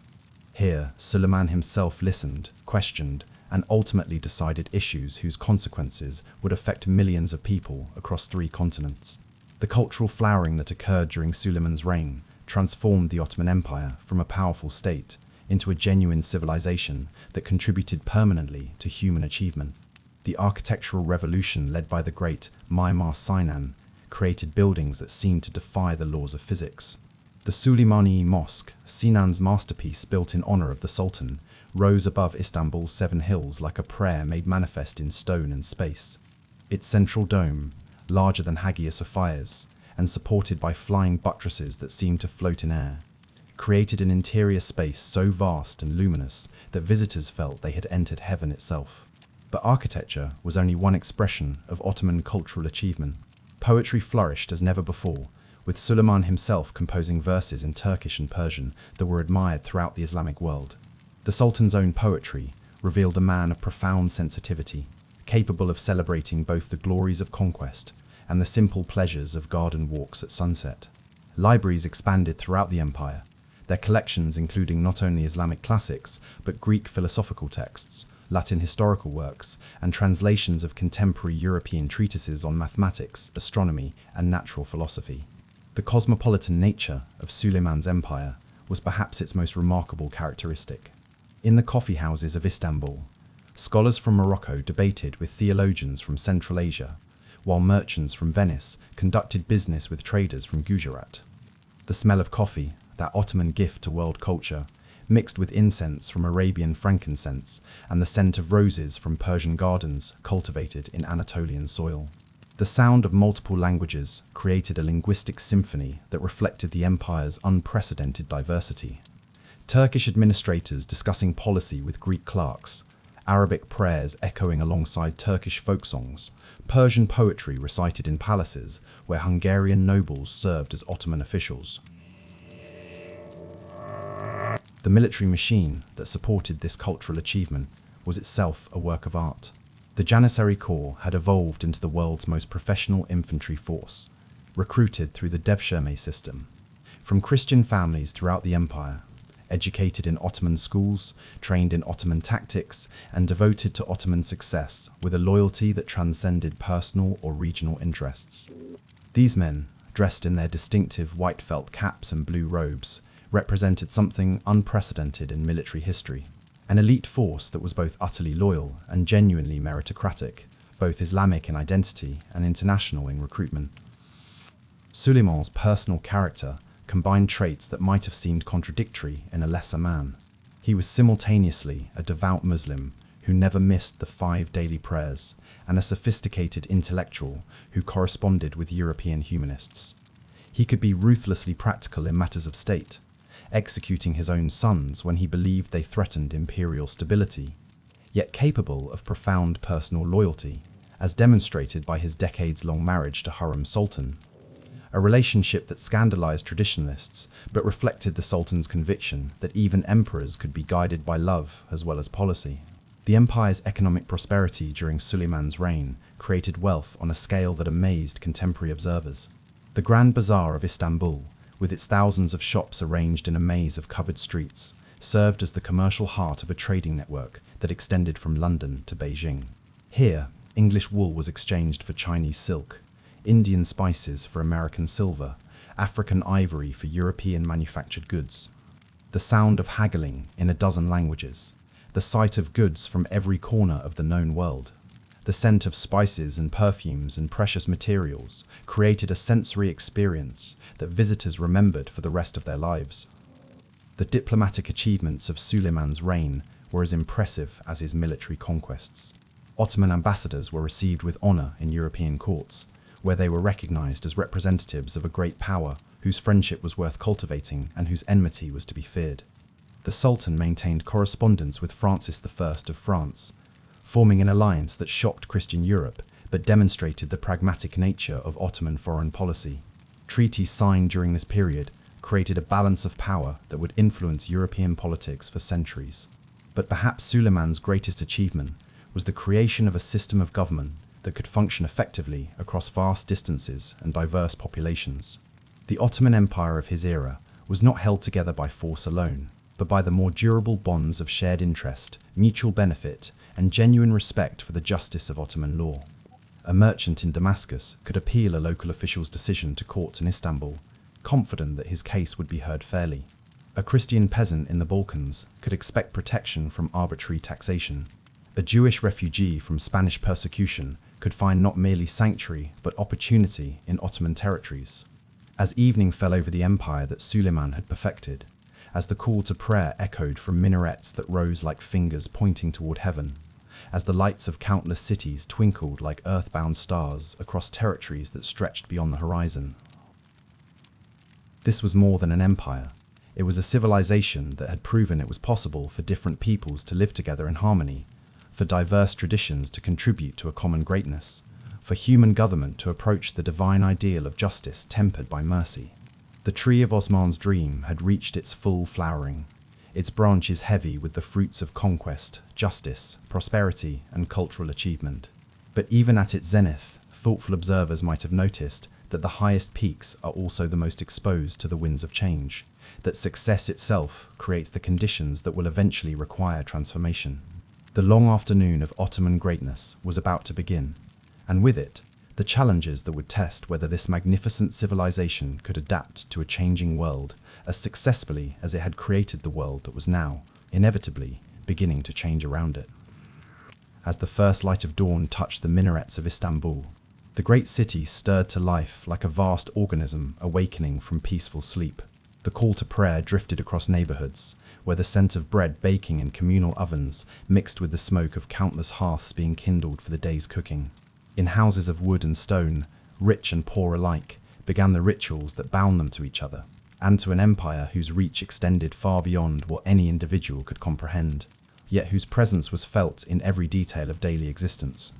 Here, Suleiman himself listened, questioned, and ultimately decided issues whose consequences would affect millions of people across 3 continents. The cultural flowering that occurred during Suleiman's reign transformed the Ottoman Empire from a powerful state into a genuine civilization that contributed permanently to human achievement. The architectural revolution led by the great Mimar Sinan created buildings that seemed to defy the laws of physics. The Suleimani Mosque, Sinan's masterpiece built in honor of the Sultan, rose above Istanbul's 7 hills like a prayer made manifest in stone and space. Its central dome, larger than Hagia Sophia's, and supported by flying buttresses that seemed to float in air, created an interior space so vast and luminous that visitors felt they had entered heaven itself. But architecture was only one expression of Ottoman cultural achievement. Poetry flourished as never before, with Suleiman himself composing verses in Turkish and Persian that were admired throughout the Islamic world. The Sultan's own poetry revealed a man of profound sensitivity, capable of celebrating both the glories of conquest and the simple pleasures of garden walks at sunset. Libraries expanded throughout the empire, their collections including not only Islamic classics but Greek philosophical texts, Latin historical works, and translations of contemporary European treatises on mathematics, astronomy, and natural philosophy. The cosmopolitan nature of Suleiman's empire was perhaps its most remarkable characteristic. In the coffee houses of Istanbul, scholars from Morocco debated with theologians from Central Asia, while merchants from Venice conducted business with traders from Gujarat. The smell of coffee, that Ottoman gift to world culture, mixed with incense from Arabian frankincense and the scent of roses from Persian gardens cultivated in Anatolian soil. The sound of multiple languages created a linguistic symphony that reflected the empire's unprecedented diversity. Turkish administrators discussing policy with Greek clerks, Arabic prayers echoing alongside Turkish folk songs, Persian poetry recited in palaces where Hungarian nobles served as Ottoman officials. The military machine that supported this cultural achievement was itself a work of art. The Janissary Corps had evolved into the world's most professional infantry force, recruited through the Devshirme system. From Christian families throughout the empire, educated in Ottoman schools, trained in Ottoman tactics, and devoted to Ottoman success with a loyalty that transcended personal or regional interests. These men, dressed in their distinctive white felt caps and blue robes, represented something unprecedented in military history. An elite force that was both utterly loyal and genuinely meritocratic, both Islamic in identity and international in recruitment. Suleiman's personal character combined traits that might have seemed contradictory in a lesser man. He was simultaneously a devout Muslim who never missed the 5 daily prayers and a sophisticated intellectual who corresponded with European humanists. He could be ruthlessly practical in matters of state, executing his own sons when he believed they threatened imperial stability, yet capable of profound personal loyalty, as demonstrated by his decades-long marriage to Hurrem Sultan, a relationship that scandalized traditionalists but reflected the Sultan's conviction that even emperors could be guided by love as well as policy. The empire's economic prosperity during Suleiman's reign created wealth on a scale that amazed contemporary observers. The Grand Bazaar of Istanbul, with its thousands of shops arranged in a maze of covered streets, served as the commercial heart of a trading network that extended from London to Beijing. Here, English wool was exchanged for Chinese silk, Indian spices for American silver, African ivory for European manufactured goods. The sound of haggling in a dozen languages, the sight of goods from every corner of the known world, the scent of spices and perfumes and precious materials created a sensory experience that visitors remembered for the rest of their lives. The diplomatic achievements of Suleiman's reign were as impressive as his military conquests. Ottoman ambassadors were received with honor in European courts, where they were recognized as representatives of a great power whose friendship was worth cultivating and whose enmity was to be feared. The Sultan maintained correspondence with Francis I of France, forming an alliance that shocked Christian Europe but demonstrated the pragmatic nature of Ottoman foreign policy. Treaties signed during this period created a balance of power that would influence European politics for centuries. But perhaps Suleiman's greatest achievement was the creation of a system of government that could function effectively across vast distances and diverse populations. The Ottoman Empire of his era was not held together by force alone, but by the more durable bonds of shared interest, mutual benefit, and genuine respect for the justice of Ottoman law. A merchant in Damascus could appeal a local official's decision to courts in Istanbul, confident that his case would be heard fairly. A Christian peasant in the Balkans could expect protection from arbitrary taxation. A Jewish refugee from Spanish persecution could find not merely sanctuary but opportunity in Ottoman territories. As evening fell over the empire that Suleiman had perfected, as the call to prayer echoed from minarets that rose like fingers pointing toward heaven, as the lights of countless cities twinkled like earthbound stars across territories that stretched beyond the horizon. This was more than an empire. It was a civilization that had proven it was possible for different peoples to live together in harmony, for diverse traditions to contribute to a common greatness, for human government to approach the divine ideal of justice tempered by mercy. The tree of Osman's dream had reached its full flowering, its branches heavy with the fruits of conquest, justice, prosperity, and cultural achievement. But even at its zenith, thoughtful observers might have noticed that the highest peaks are also the most exposed to the winds of change, that success itself creates the conditions that will eventually require transformation. The long afternoon of Ottoman greatness was about to begin, and with it, the challenges that would test whether this magnificent civilization could adapt to a changing world as successfully as it had created the world that was now, inevitably, beginning to change around it. As the first light of dawn touched the minarets of Istanbul, the great city stirred to life like a vast organism awakening from peaceful sleep. The call to prayer drifted across neighborhoods, where the scent of bread baking in communal ovens mixed with the smoke of countless hearths being kindled for the day's cooking. In houses of wood and stone, rich and poor alike, began the rituals that bound them to each other, and to an empire whose reach extended far beyond what any individual could comprehend, yet whose presence was felt in every detail of daily existence.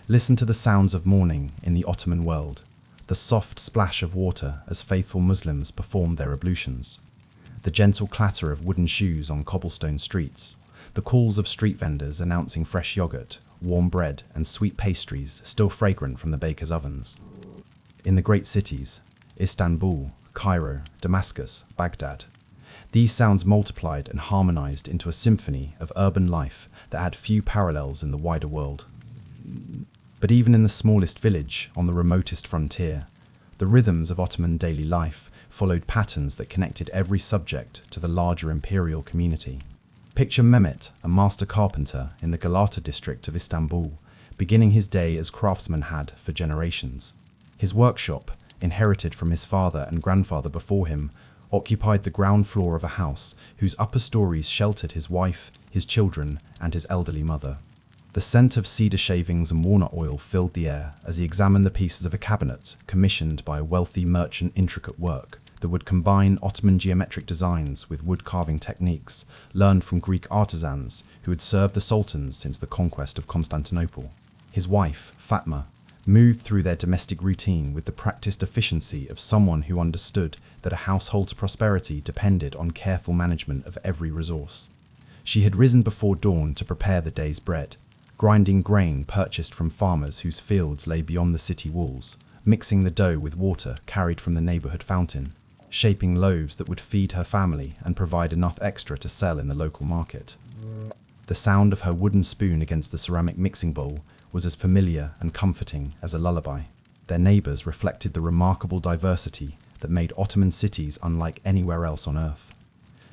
Listen to the sounds of morning in the Ottoman world, the soft splash of water as faithful Muslims performed their ablutions, the gentle clatter of wooden shoes on cobblestone streets, the calls of street vendors announcing fresh yogurt, warm bread, and sweet pastries still fragrant from the bakers' ovens. In the great cities, Istanbul, Cairo, Damascus, Baghdad, these sounds multiplied and harmonized into a symphony of urban life that had few parallels in the wider world. But even in the smallest village on the remotest frontier, the rhythms of Ottoman daily life followed patterns that connected every subject to the larger imperial community. Picture Mehmed, a master carpenter in the Galata district of Istanbul, beginning his day as craftsman had for generations. His workshop, inherited from his father and grandfather before him, occupied the ground floor of a house whose upper stories sheltered his wife, his children, and his elderly mother. The scent of cedar shavings and walnut oil filled the air as he examined the pieces of a cabinet commissioned by a wealthy merchant intricate work that would combine Ottoman geometric designs with wood carving techniques learned from Greek artisans who had served the sultans since the conquest of Constantinople. His wife, Fatma, moved through their domestic routine with the practiced efficiency of someone who understood that a household's prosperity depended on careful management of every resource. She had risen before dawn to prepare the day's bread, grinding grain purchased from farmers whose fields lay beyond the city walls, mixing the dough with water carried from the neighborhood fountain, shaping loaves that would feed her family and provide enough extra to sell in the local market. The sound of her wooden spoon against the ceramic mixing bowl was as familiar and comforting as a lullaby. Their neighbors reflected the remarkable diversity that made Ottoman cities unlike anywhere else on earth.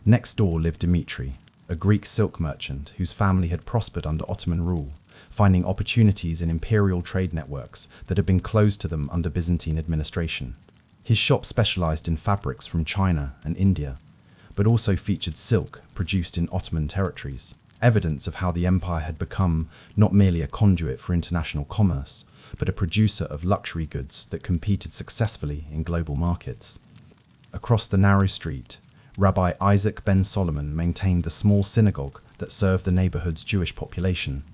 Next door lived Dimitri, a Greek silk merchant whose family had prospered under Ottoman rule, finding opportunities in imperial trade networks that had been closed to them under Byzantine administration. His shop specialized in fabrics from China and India, but also featured silk produced in Ottoman territories, evidence of how the empire had become not merely a conduit for international commerce, but a producer of luxury goods that competed successfully in global markets. Across the narrow street, Rabbi Isaac ben Solomon maintained the small synagogue that served the neighborhood's Jewish population,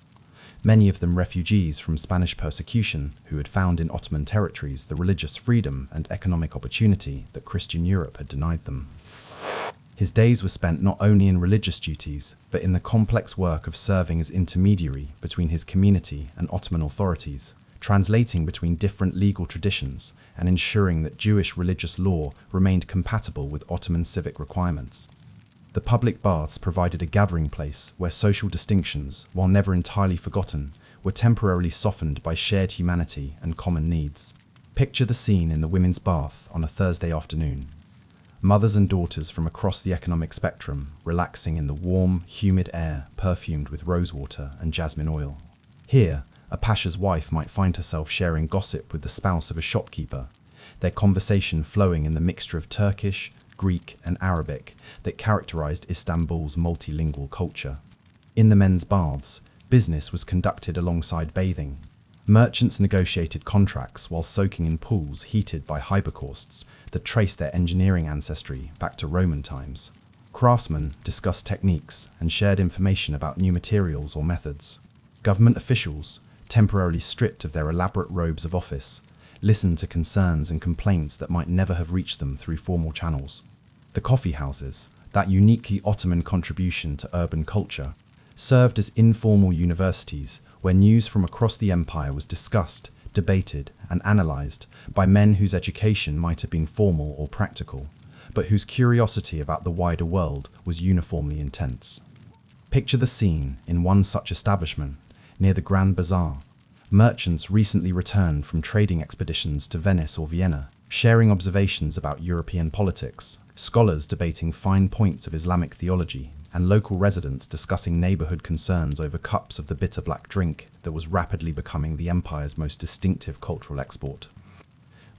many of them refugees from Spanish persecution who had found in Ottoman territories the religious freedom and economic opportunity that Christian Europe had denied them. His days were spent not only in religious duties, but in the complex work of serving as intermediary between his community and Ottoman authorities, translating between different legal traditions and ensuring that Jewish religious law remained compatible with Ottoman civic requirements. The public baths provided a gathering place where social distinctions, while never entirely forgotten, were temporarily softened by shared humanity and common needs. Picture the scene in the women's bath on a Thursday afternoon. Mothers and daughters from across the economic spectrum relaxing in the warm, humid air perfumed with rosewater and jasmine oil. Here, a pasha's wife might find herself sharing gossip with the spouse of a shopkeeper, their conversation flowing in the mixture of Turkish, Greek, and Arabic that characterized Istanbul's multilingual culture. In the men's baths, business was conducted alongside bathing. Merchants negotiated contracts while soaking in pools heated by hypocausts that traced their engineering ancestry back to Roman times. Craftsmen discussed techniques and shared information about new materials or methods. Government officials, temporarily stripped of their elaborate robes of office, listened to concerns and complaints that might never have reached them through formal channels. The coffee houses, that uniquely Ottoman contribution to urban culture, served as informal universities where news from across the empire was discussed, debated, and analysed by men whose education might have been formal or practical, but whose curiosity about the wider world was uniformly intense. Picture the scene in one such establishment, near the Grand Bazaar. Merchants recently returned from trading expeditions to Venice or Vienna, sharing observations about European politics, scholars debating fine points of Islamic theology, and local residents discussing neighbourhood concerns over cups of the bitter black drink that was rapidly becoming the empire's most distinctive cultural export.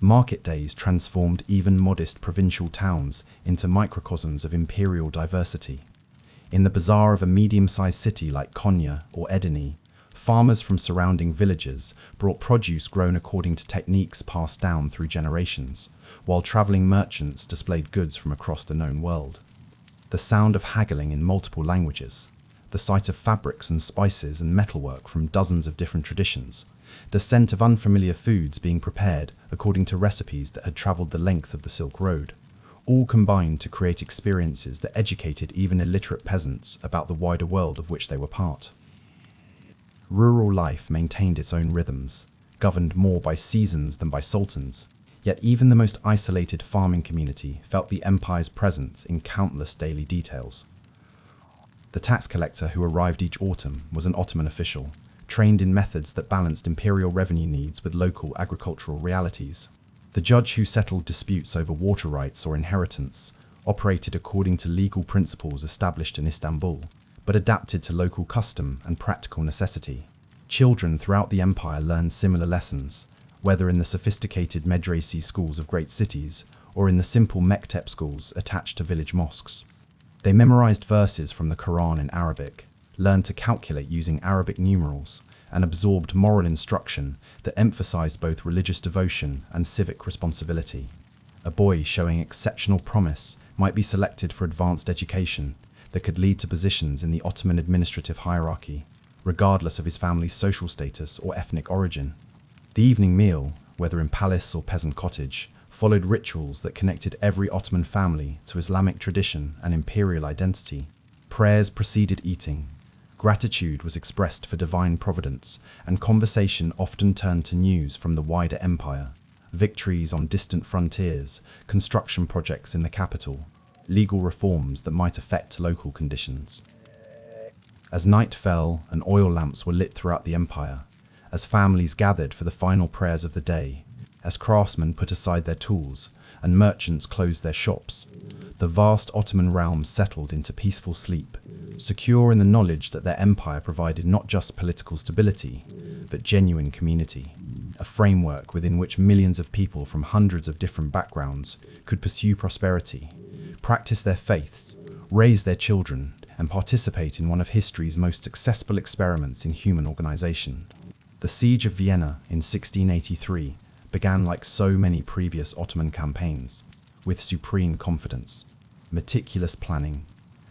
Market days transformed even modest provincial towns into microcosms of imperial diversity. In the bazaar of a medium-sized city like Konya or Edirne, farmers from surrounding villages brought produce grown according to techniques passed down through generations, while travelling merchants displayed goods from across the known world. The sound of haggling in multiple languages, the sight of fabrics and spices and metalwork from dozens of different traditions, the scent of unfamiliar foods being prepared according to recipes that had travelled the length of the Silk Road, all combined to create experiences that educated even illiterate peasants about the wider world of which they were part. Rural life maintained its own rhythms, governed more by seasons than by sultans, yet even the most isolated farming community felt the empire's presence in countless daily details. The tax collector who arrived each autumn was an Ottoman official, trained in methods that balanced imperial revenue needs with local agricultural realities. The judge who settled disputes over water rights or inheritance operated according to legal principles established in Istanbul, but adapted to local custom and practical necessity. Children throughout the empire learned similar lessons, whether in the sophisticated medrese schools of great cities or in the simple mektep schools attached to village mosques. They memorized verses from the Quran in Arabic, learned to calculate using Arabic numerals, and absorbed moral instruction that emphasized both religious devotion and civic responsibility. A boy showing exceptional promise might be selected for advanced education that could lead to positions in the Ottoman administrative hierarchy, regardless of his family's social status or ethnic origin. The evening meal, whether in palace or peasant cottage, followed rituals that connected every Ottoman family to Islamic tradition and imperial identity. Prayers preceded eating. Gratitude was expressed for divine providence, and conversation often turned to news from the wider empire, victories on distant frontiers, construction projects in the capital, legal reforms that might affect local conditions. As night fell and oil lamps were lit throughout the empire, as families gathered for the final prayers of the day, as craftsmen put aside their tools and merchants closed their shops, the vast Ottoman realm settled into peaceful sleep, secure in the knowledge that their empire provided not just political stability, but genuine community, a framework within which millions of people from hundreds of different backgrounds could pursue prosperity, practice their faiths, raise their children, and participate in one of history's most successful experiments in human organization. The Siege of Vienna in 1683 began like so many previous Ottoman campaigns, with supreme confidence, meticulous planning,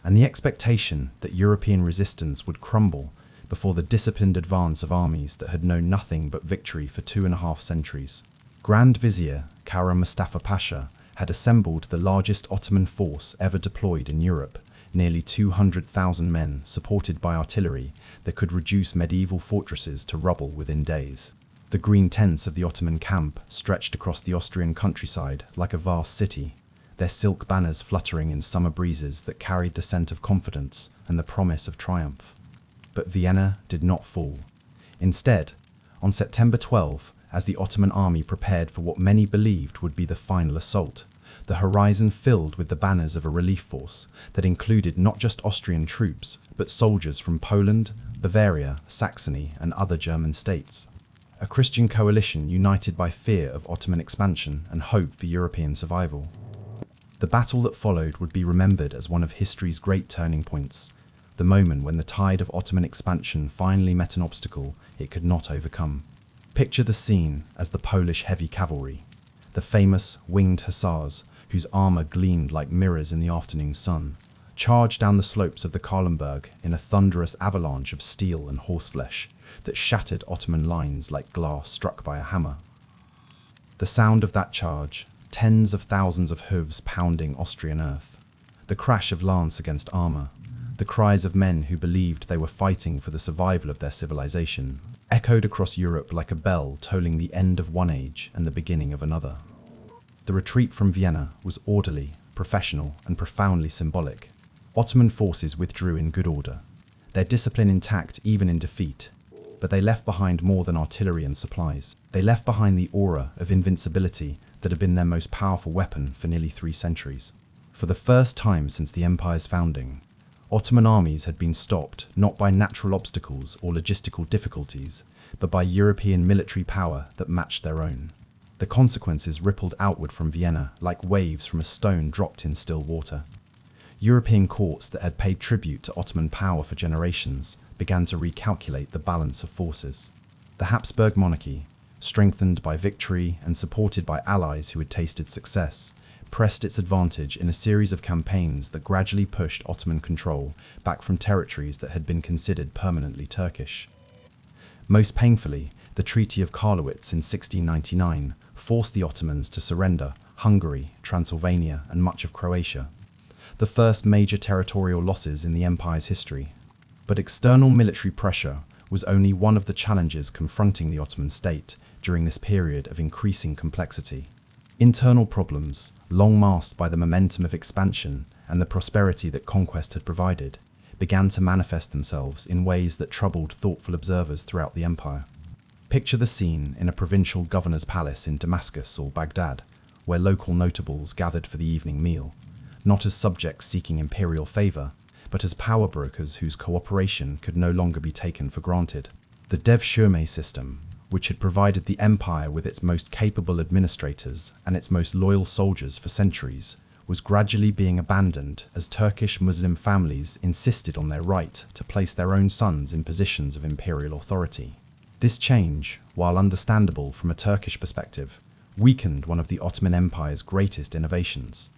and the expectation that European resistance would crumble before the disciplined advance of armies that had known nothing but victory for 2.5 centuries. Grand Vizier Kara Mustafa Pasha had assembled the largest Ottoman force ever deployed in Europe, nearly 200,000 men supported by artillery that could reduce medieval fortresses to rubble within days. The green tents of the Ottoman camp stretched across the Austrian countryside like a vast city, their silk banners fluttering in summer breezes that carried the scent of confidence and the promise of triumph. But Vienna did not fall. Instead, on September 12, as the Ottoman army prepared for what many believed would be the final assault, the horizon filled with the banners of a relief force that included not just Austrian troops, but soldiers from Poland, Bavaria, Saxony, and other German states. A Christian coalition united by fear of Ottoman expansion and hope for European survival. The battle that followed would be remembered as one of history's great turning points, the moment when the tide of Ottoman expansion finally met an obstacle it could not overcome. Picture the scene as the Polish heavy cavalry, the famous winged hussars, whose armour gleamed like mirrors in the afternoon sun, charged down the slopes of the Kahlenberg in a thunderous avalanche of steel and horseflesh, that shattered Ottoman lines like glass struck by a hammer. The sound of that charge, tens of thousands of hooves pounding Austrian earth, the crash of lance against armor, the cries of men who believed they were fighting for the survival of their civilization, echoed across Europe like a bell tolling the end of one age and the beginning of another. The retreat from Vienna was orderly, professional, and profoundly symbolic. Ottoman forces withdrew in good order, their discipline intact even in defeat, but they left behind more than artillery and supplies. They left behind the aura of invincibility that had been their most powerful weapon for nearly 3 centuries. For the first time since the empire's founding, Ottoman armies had been stopped not by natural obstacles or logistical difficulties, but by European military power that matched their own. The consequences rippled outward from Vienna like waves from a stone dropped in still water. European courts that had paid tribute to Ottoman power for generations began to recalculate the balance of forces. The Habsburg monarchy, strengthened by victory and supported by allies who had tasted success, pressed its advantage in a series of campaigns that gradually pushed Ottoman control back from territories that had been considered permanently Turkish. Most painfully, the Treaty of Karlowitz in 1699 forced the Ottomans to surrender Hungary, Transylvania, and much of Croatia, the first major territorial losses in the empire's history. But external military pressure was only one of the challenges confronting the Ottoman state during this period of increasing complexity. Internal problems, long masked by the momentum of expansion and the prosperity that conquest had provided, began to manifest themselves in ways that troubled thoughtful observers throughout the empire. Picture the scene in a provincial governor's palace in Damascus or Baghdad, where local notables gathered for the evening meal, not as subjects seeking imperial favor, but as power brokers whose cooperation could no longer be taken for granted. The devshirme system, which had provided the empire with its most capable administrators and its most loyal soldiers for centuries, was gradually being abandoned as Turkish Muslim families insisted on their right to place their own sons in positions of imperial authority. This change, while understandable from a Turkish perspective, weakened one of the Ottoman Empire's greatest innovations: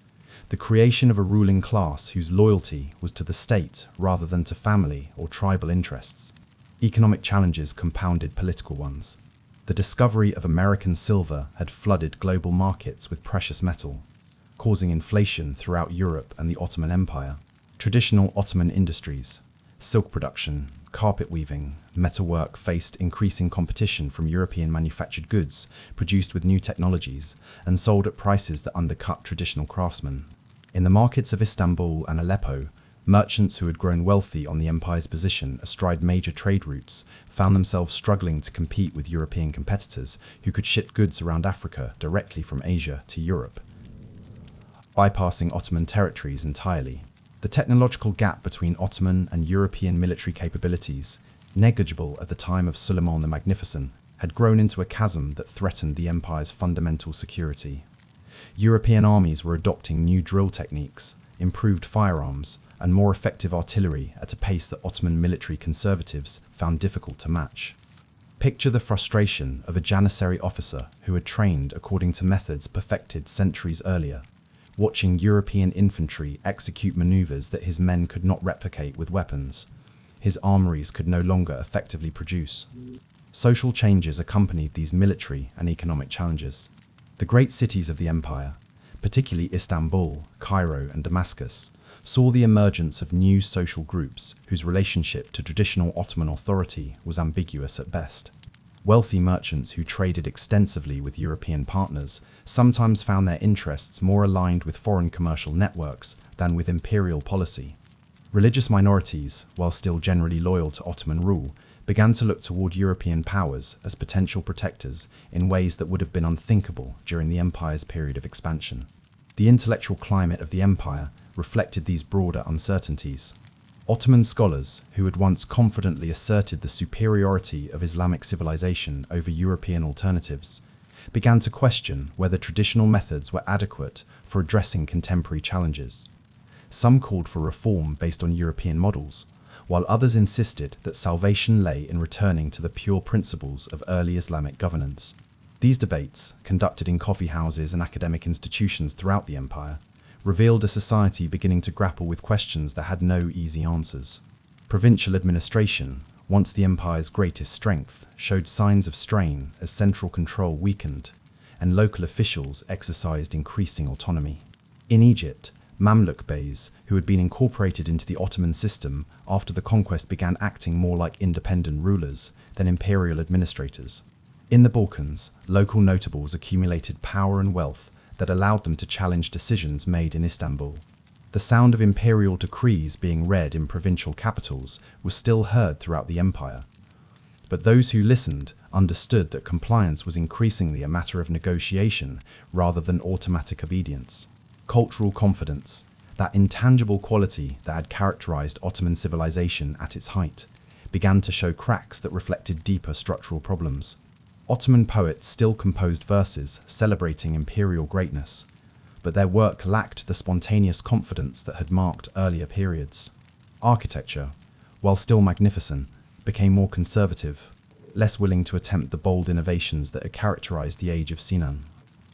the creation of a ruling class whose loyalty was to the state rather than to family or tribal interests. Economic challenges compounded political ones. The discovery of American silver had flooded global markets with precious metal, causing inflation throughout Europe and the Ottoman Empire. Traditional Ottoman industries, silk production, carpet weaving, metalwork faced increasing competition from European manufactured goods produced with new technologies and sold at prices that undercut traditional craftsmen. In the markets of Istanbul and Aleppo, merchants who had grown wealthy on the empire's position astride major trade routes found themselves struggling to compete with European competitors who could ship goods around Africa directly from Asia to Europe, bypassing Ottoman territories entirely. The technological gap between Ottoman and European military capabilities, negligible at the time of Suleiman the Magnificent, had grown into a chasm that threatened the empire's fundamental security. European armies were adopting new drill techniques, improved firearms, and more effective artillery at a pace that Ottoman military conservatives found difficult to match. Picture the frustration of a Janissary officer who had trained according to methods perfected centuries earlier, watching European infantry execute maneuvers that his men could not replicate with weapons his armories could no longer effectively produce. Social changes accompanied these military and economic challenges. The great cities of the empire, particularly Istanbul, Cairo, and Damascus, saw the emergence of new social groups whose relationship to traditional Ottoman authority was ambiguous at best. Wealthy merchants who traded extensively with European partners sometimes found their interests more aligned with foreign commercial networks than with imperial policy. Religious minorities, while still generally loyal to Ottoman rule, began to look toward European powers as potential protectors in ways that would have been unthinkable during the empire's period of expansion. The intellectual climate of the empire reflected these broader uncertainties. Ottoman scholars, who had once confidently asserted the superiority of Islamic civilization over European alternatives, began to question whether traditional methods were adequate for addressing contemporary challenges. Some called for reform based on European models, while others insisted that salvation lay in returning to the pure principles of early Islamic governance. These debates, conducted in coffee houses and academic institutions throughout the empire, revealed a society beginning to grapple with questions that had no easy answers. Provincial administration, once the empire's greatest strength, showed signs of strain as central control weakened and local officials exercised increasing autonomy. In Egypt, Mamluk beys, who had been incorporated into the Ottoman system after the conquest, began acting more like independent rulers than imperial administrators. In the Balkans, local notables accumulated power and wealth that allowed them to challenge decisions made in Istanbul. The sound of imperial decrees being read in provincial capitals was still heard throughout the empire. But those who listened understood that compliance was increasingly a matter of negotiation rather than automatic obedience. Cultural confidence, that intangible quality that had characterized Ottoman civilization at its height, began to show cracks that reflected deeper structural problems. Ottoman poets still composed verses celebrating imperial greatness, but their work lacked the spontaneous confidence that had marked earlier periods. Architecture, while still magnificent, became more conservative, less willing to attempt the bold innovations that had characterized the age of Sinan.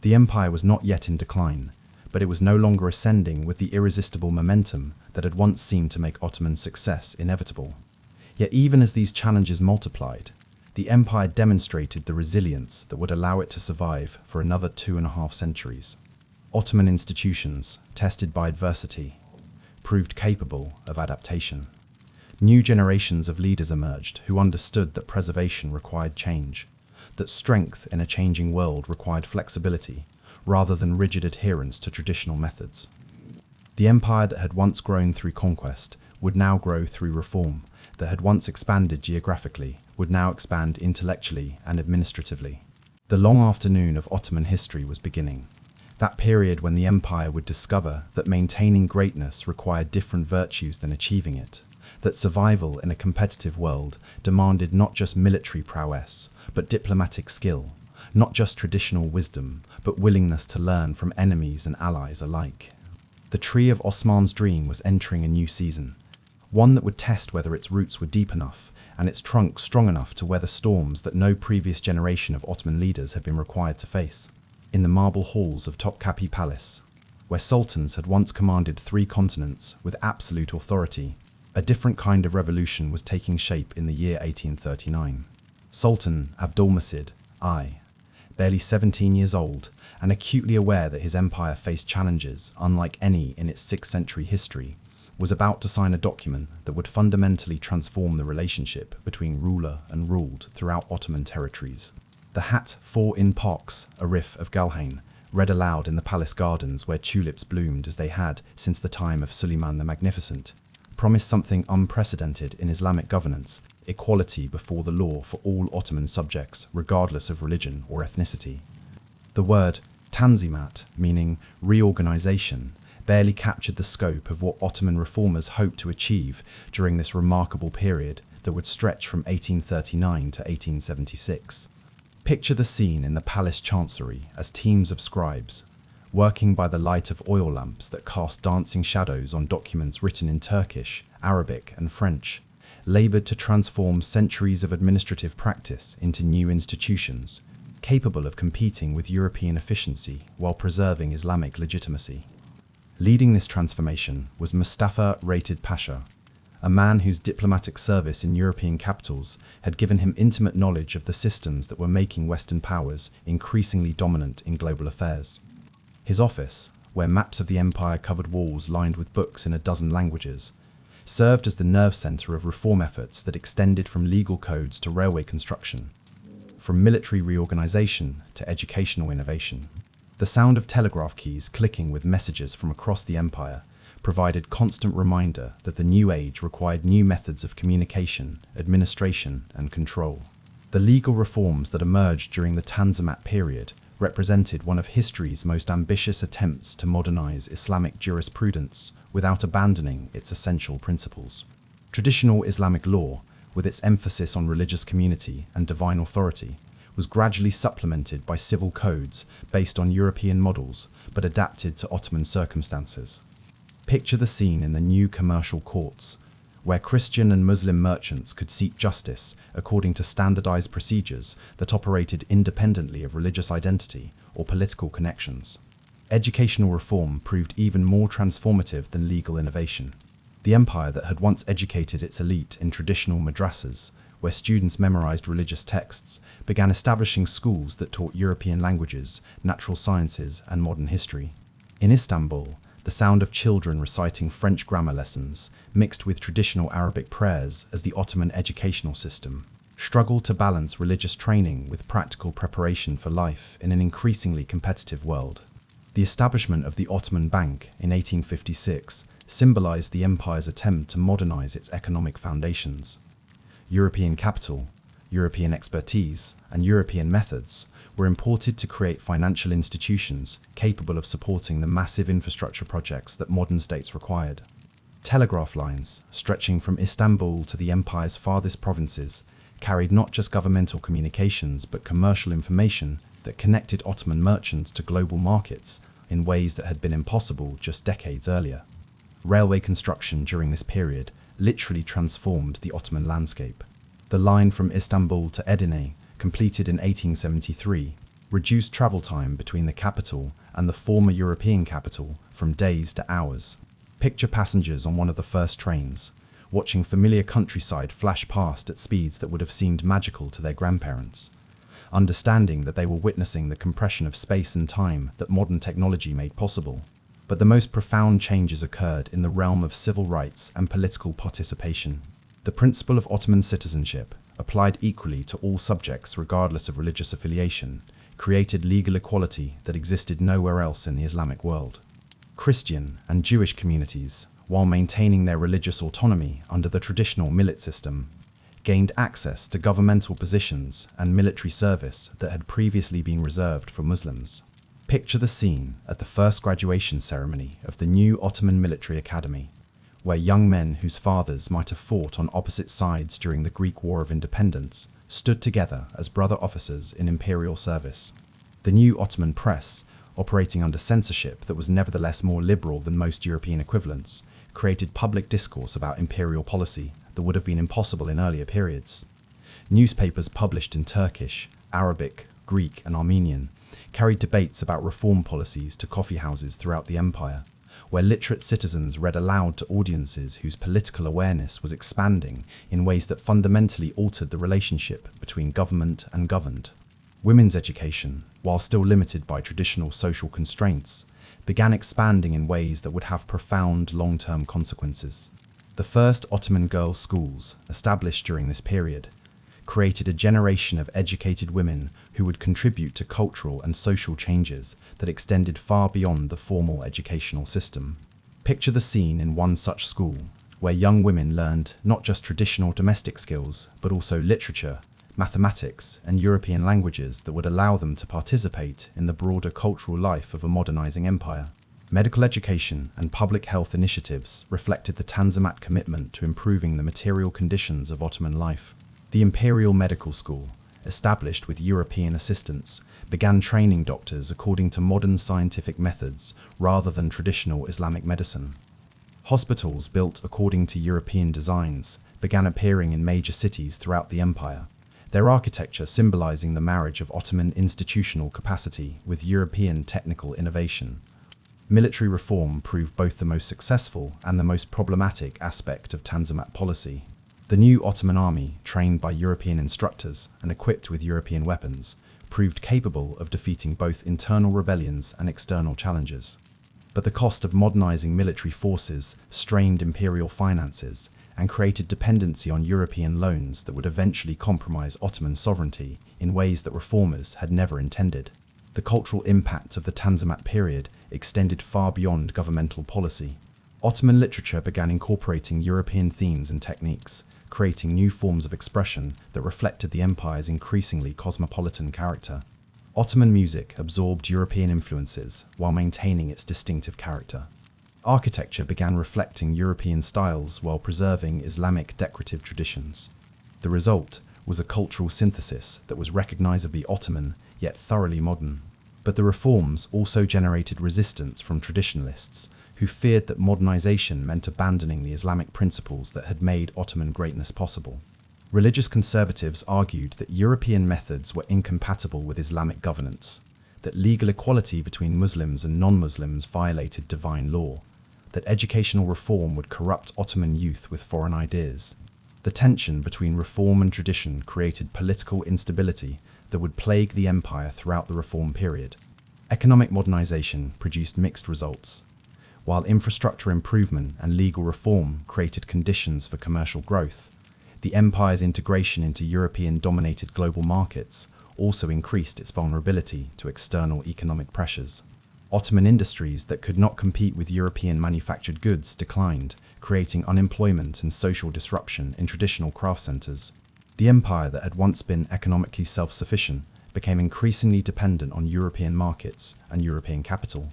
The empire was not yet in decline, but it was no longer ascending with the irresistible momentum that had once seemed to make Ottoman success inevitable. Yet even as these challenges multiplied, the empire demonstrated the resilience that would allow it to survive for another 2.5 centuries. Ottoman institutions, tested by adversity, proved capable of adaptation. New generations of leaders emerged who understood that preservation required change, that strength in a changing world required flexibility, rather than rigid adherence to traditional methods. The empire that had once grown through conquest would now grow through reform, that had once expanded geographically would now expand intellectually and administratively. The long afternoon of Ottoman history was beginning, that period when the empire would discover that maintaining greatness required different virtues than achieving it, that survival in a competitive world demanded not just military prowess, but diplomatic skill, not just traditional wisdom, but willingness to learn from enemies and allies alike. The tree of Osman's dream was entering a new season, one that would test whether its roots were deep enough and its trunk strong enough to weather storms that no previous generation of Ottoman leaders had been required to face. In the marble halls of Topkapi Palace, where sultans had once commanded 3 continents with absolute authority, a different kind of revolution was taking shape in the year 1839. Sultan Abdülmecid I, barely 17 years old and acutely aware that his empire faced challenges unlike any in its 6th century history, was about to sign a document that would fundamentally transform the relationship between ruler and ruled throughout Ottoman territories. The Hat 4 in Parks, Arif of Galhain, read aloud in the palace gardens where tulips bloomed as they had since the time of Suleiman the Magnificent, promised something unprecedented in Islamic governance: equality before the law for all Ottoman subjects, regardless of religion or ethnicity. The word Tanzimat, meaning reorganization, barely captured the scope of what Ottoman reformers hoped to achieve during this remarkable period that would stretch from 1839 to 1876. Picture the scene in the palace chancery as teams of scribes, working by the light of oil lamps that cast dancing shadows on documents written in Turkish, Arabic, and French, labored to transform centuries of administrative practice into new institutions, capable of competing with European efficiency while preserving Islamic legitimacy. Leading this transformation was Mustafa Rated Pasha, a man whose diplomatic service in European capitals had given him intimate knowledge of the systems that were making Western powers increasingly dominant in global affairs. His office, where maps of the empire covered walls lined with books in a dozen languages, served as the nerve center of reform efforts that extended from legal codes to railway construction, from military reorganization to educational innovation. The sound of telegraph keys clicking with messages from across the empire provided constant reminder that the new age required new methods of communication, administration, and control. The legal reforms that emerged during the Tanzimat period represented one of history's most ambitious attempts to modernize Islamic jurisprudence without abandoning its essential principles. Traditional Islamic law, with its emphasis on religious community and divine authority, was gradually supplemented by civil codes based on European models but adapted to Ottoman circumstances. Picture the scene in the new commercial courts, where Christian and Muslim merchants could seek justice according to standardized procedures that operated independently of religious identity or political connections. Educational reform proved even more transformative than legal innovation. The empire that had once educated its elite in traditional madrasas where students memorized religious texts, began establishing schools that taught European languages, natural sciences, and modern history. In Istanbul, the sound of children reciting French grammar lessons, mixed with traditional Arabic prayers as the Ottoman educational system, struggled to balance religious training with practical preparation for life in an increasingly competitive world. The establishment of the Ottoman Bank in 1856 symbolized the empire's attempt to modernize its economic foundations. European capital, European expertise, and European methods were imported to create financial institutions capable of supporting the massive infrastructure projects that modern states required. Telegraph lines, stretching from Istanbul to the empire's farthest provinces, carried not just governmental communications but commercial information that connected Ottoman merchants to global markets in ways that had been impossible just decades earlier. Railway construction during this period literally transformed the Ottoman landscape. The line from Istanbul to Edirne, completed in 1873, reduced travel time between the capital and the former European capital from days to hours. Picture passengers on one of the first trains, watching familiar countryside flash past at speeds that would have seemed magical to their grandparents, understanding that they were witnessing the compression of space and time that modern technology made possible. But the most profound changes occurred in the realm of civil rights and political participation. The principle of Ottoman citizenship, applied equally to all subjects regardless of religious affiliation, created legal equality that existed nowhere else in the Islamic world. Christian and Jewish communities, while maintaining their religious autonomy under the traditional millet system, gained access to governmental positions and military service that had previously been reserved for Muslims. Picture the scene at the first graduation ceremony of the new Ottoman Military Academy, where young men whose fathers might have fought on opposite sides during the Greek War of Independence stood together as brother officers in imperial service. The new Ottoman press, operating under censorship that was nevertheless more liberal than most European equivalents, created public discourse about imperial policy that would have been impossible in earlier periods. Newspapers published in Turkish, Arabic, Greek, and Armenian carried debates about reform policies to coffee houses throughout the empire, where literate citizens read aloud to audiences whose political awareness was expanding in ways that fundamentally altered the relationship between government and governed. Women's education, while still limited by traditional social constraints, began expanding in ways that would have profound long-term consequences. The first Ottoman girls' schools, established during this period, created a generation of educated women who would contribute to cultural and social changes that extended far beyond the formal educational system. Picture the scene in one such school, where young women learned not just traditional domestic skills, but also literature, mathematics, and European languages that would allow them to participate in the broader cultural life of a modernizing empire. Medical education and public health initiatives reflected the Tanzimat commitment to improving the material conditions of Ottoman life. The Imperial Medical School, established with European assistance, began training doctors according to modern scientific methods rather than traditional Islamic medicine. Hospitals built according to European designs began appearing in major cities throughout the empire, their architecture symbolizing the marriage of Ottoman institutional capacity with European technical innovation. Military reform proved both the most successful and the most problematic aspect of Tanzimat policy. The new Ottoman army, trained by European instructors and equipped with European weapons, proved capable of defeating both internal rebellions and external challenges. But the cost of modernizing military forces strained imperial finances and created dependency on European loans that would eventually compromise Ottoman sovereignty in ways that reformers had never intended. The cultural impact of the Tanzimat period extended far beyond governmental policy. Ottoman literature began incorporating European themes and techniques, creating new forms of expression that reflected the empire's increasingly cosmopolitan character. Ottoman music absorbed European influences while maintaining its distinctive character. Architecture began reflecting European styles while preserving Islamic decorative traditions. The result was a cultural synthesis that was recognizably Ottoman, yet thoroughly modern. But the reforms also generated resistance from traditionalists, who feared that modernization meant abandoning the Islamic principles that had made Ottoman greatness possible. Religious conservatives argued that European methods were incompatible with Islamic governance, that legal equality between Muslims and non-Muslims violated divine law, that educational reform would corrupt Ottoman youth with foreign ideas. The tension between reform and tradition created political instability that would plague the empire throughout the reform period. Economic modernization produced mixed results. While infrastructure improvement and legal reform created conditions for commercial growth, the empire's integration into European-dominated global markets also increased its vulnerability to external economic pressures. Ottoman industries that could not compete with European manufactured goods declined, creating unemployment and social disruption in traditional craft centers. The empire that had once been economically self-sufficient became increasingly dependent on European markets and European capital.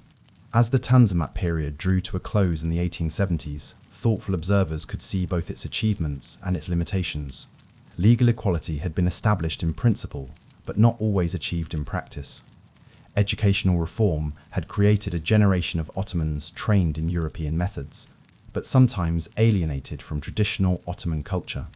As the Tanzimat period drew to a close in the 1870s, thoughtful observers could see both its achievements and its limitations. Legal equality had been established in principle, but not always achieved in practice. Educational reform had created a generation of Ottomans trained in European methods, but sometimes alienated from traditional Ottoman culture.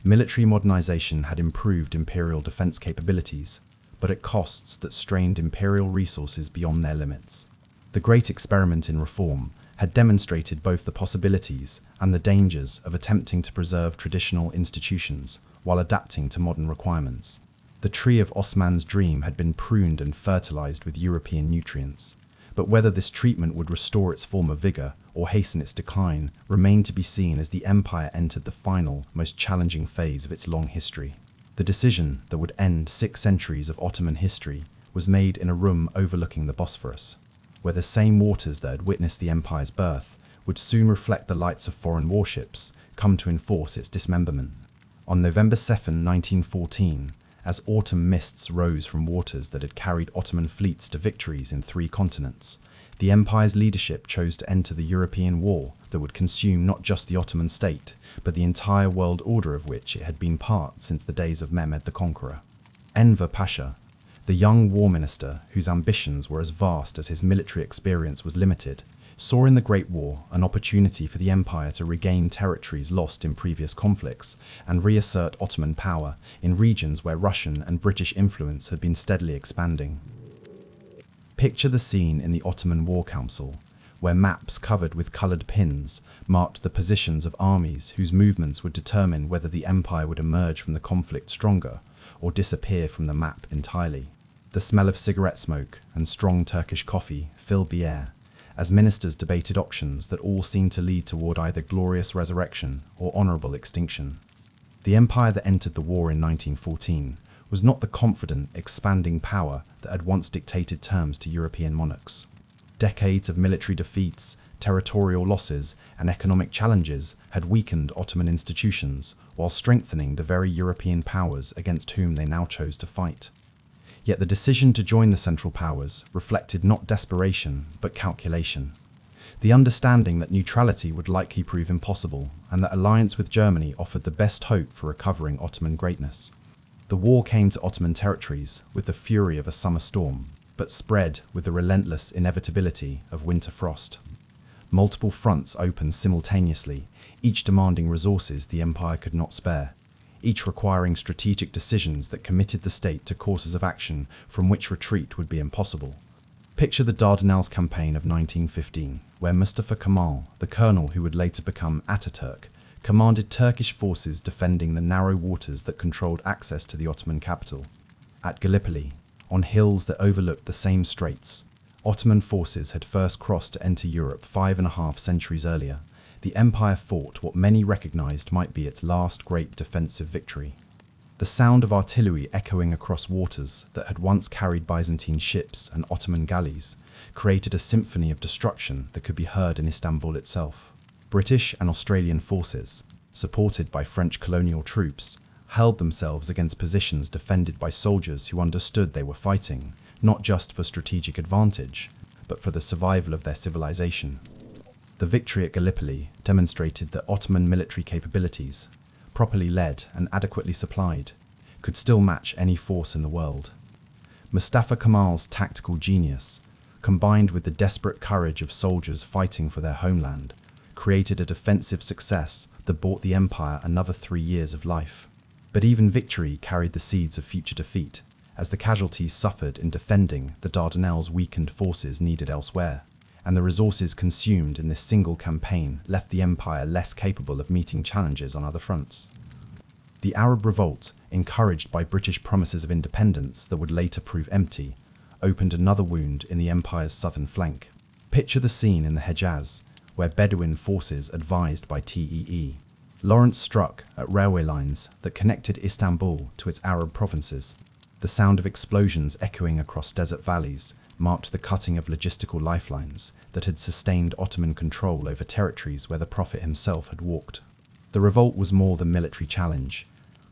Military modernization had improved imperial defense capabilities, but at costs that strained imperial resources beyond their limits. The Great Experiment in Reform had demonstrated both the possibilities and the dangers of attempting to preserve traditional institutions while adapting to modern requirements. The tree of Osman's dream had been pruned and fertilized with European nutrients, but whether this treatment would restore its former vigor or hasten its decline remained to be seen as the empire entered the final, most challenging phase of its long history. The decision that would end 6 centuries of Ottoman history was made in a room overlooking the Bosphorus, where the same waters that had witnessed the empire's birth would soon reflect the lights of foreign warships come to enforce its dismemberment. On November 7, 1914, as autumn mists rose from waters that had carried Ottoman fleets to victories in 3 continents, the empire's leadership chose to enter the European war that would consume not just the Ottoman state, but the entire world order of which it had been part since the days of Mehmed the Conqueror. Enver Pasha, the young war minister whose ambitions were as vast as his military experience was limited, saw in the Great War an opportunity for the empire to regain territories lost in previous conflicts and reassert Ottoman power in regions where Russian and British influence had been steadily expanding. Picture the scene in the Ottoman War Council, where maps covered with coloured pins marked the positions of armies whose movements would determine whether the empire would emerge from the conflict stronger or disappear from the map entirely. The smell of cigarette smoke and strong Turkish coffee filled the air, as ministers debated options that all seemed to lead toward either glorious resurrection or honourable extinction. The empire that entered the war in 1914 was not the confident, expanding power that had once dictated terms to European monarchs. Decades of military defeats, territorial losses, and economic challenges had weakened Ottoman institutions while strengthening the very European powers against whom they now chose to fight. Yet the decision to join the Central Powers reflected not desperation, but calculation. The understanding that neutrality would likely prove impossible, and that alliance with Germany offered the best hope for recovering Ottoman greatness. The war came to Ottoman territories with the fury of a summer storm, but spread with the relentless inevitability of winter frost. Multiple fronts opened simultaneously, each demanding resources the empire could not spare, each requiring strategic decisions that committed the state to courses of action from which retreat would be impossible. Picture the Dardanelles campaign of 1915, where Mustafa Kemal, the colonel who would later become Atatürk, commanded Turkish forces defending the narrow waters that controlled access to the Ottoman capital. At Gallipoli, on hills that overlooked the same straits, Ottoman forces had first crossed to enter Europe 5.5 centuries earlier. The empire fought what many recognized might be its last great defensive victory. The sound of artillery echoing across waters that had once carried Byzantine ships and Ottoman galleys created a symphony of destruction that could be heard in Istanbul itself. British and Australian forces, supported by French colonial troops, held themselves against positions defended by soldiers who understood they were fighting, not just for strategic advantage, but for the survival of their civilization. The victory at Gallipoli demonstrated that Ottoman military capabilities, properly led and adequately supplied, could still match any force in the world. Mustafa Kemal's tactical genius, combined with the desperate courage of soldiers fighting for their homeland, created a defensive success that bought the empire another 3 years of life. But even victory carried the seeds of future defeat, as the casualties suffered in defending the Dardanelles weakened forces needed elsewhere, and the resources consumed in this single campaign left the empire less capable of meeting challenges on other fronts. The Arab Revolt, encouraged by British promises of independence that would later prove empty, opened another wound in the empire's southern flank. Picture the scene in the Hejaz, where Bedouin forces advised by Tee Lawrence struck at railway lines that connected Istanbul to its Arab provinces. The sound of explosions echoing across desert valleys marked the cutting of logistical lifelines that had sustained Ottoman control over territories where the Prophet himself had walked. The revolt was more than military challenge.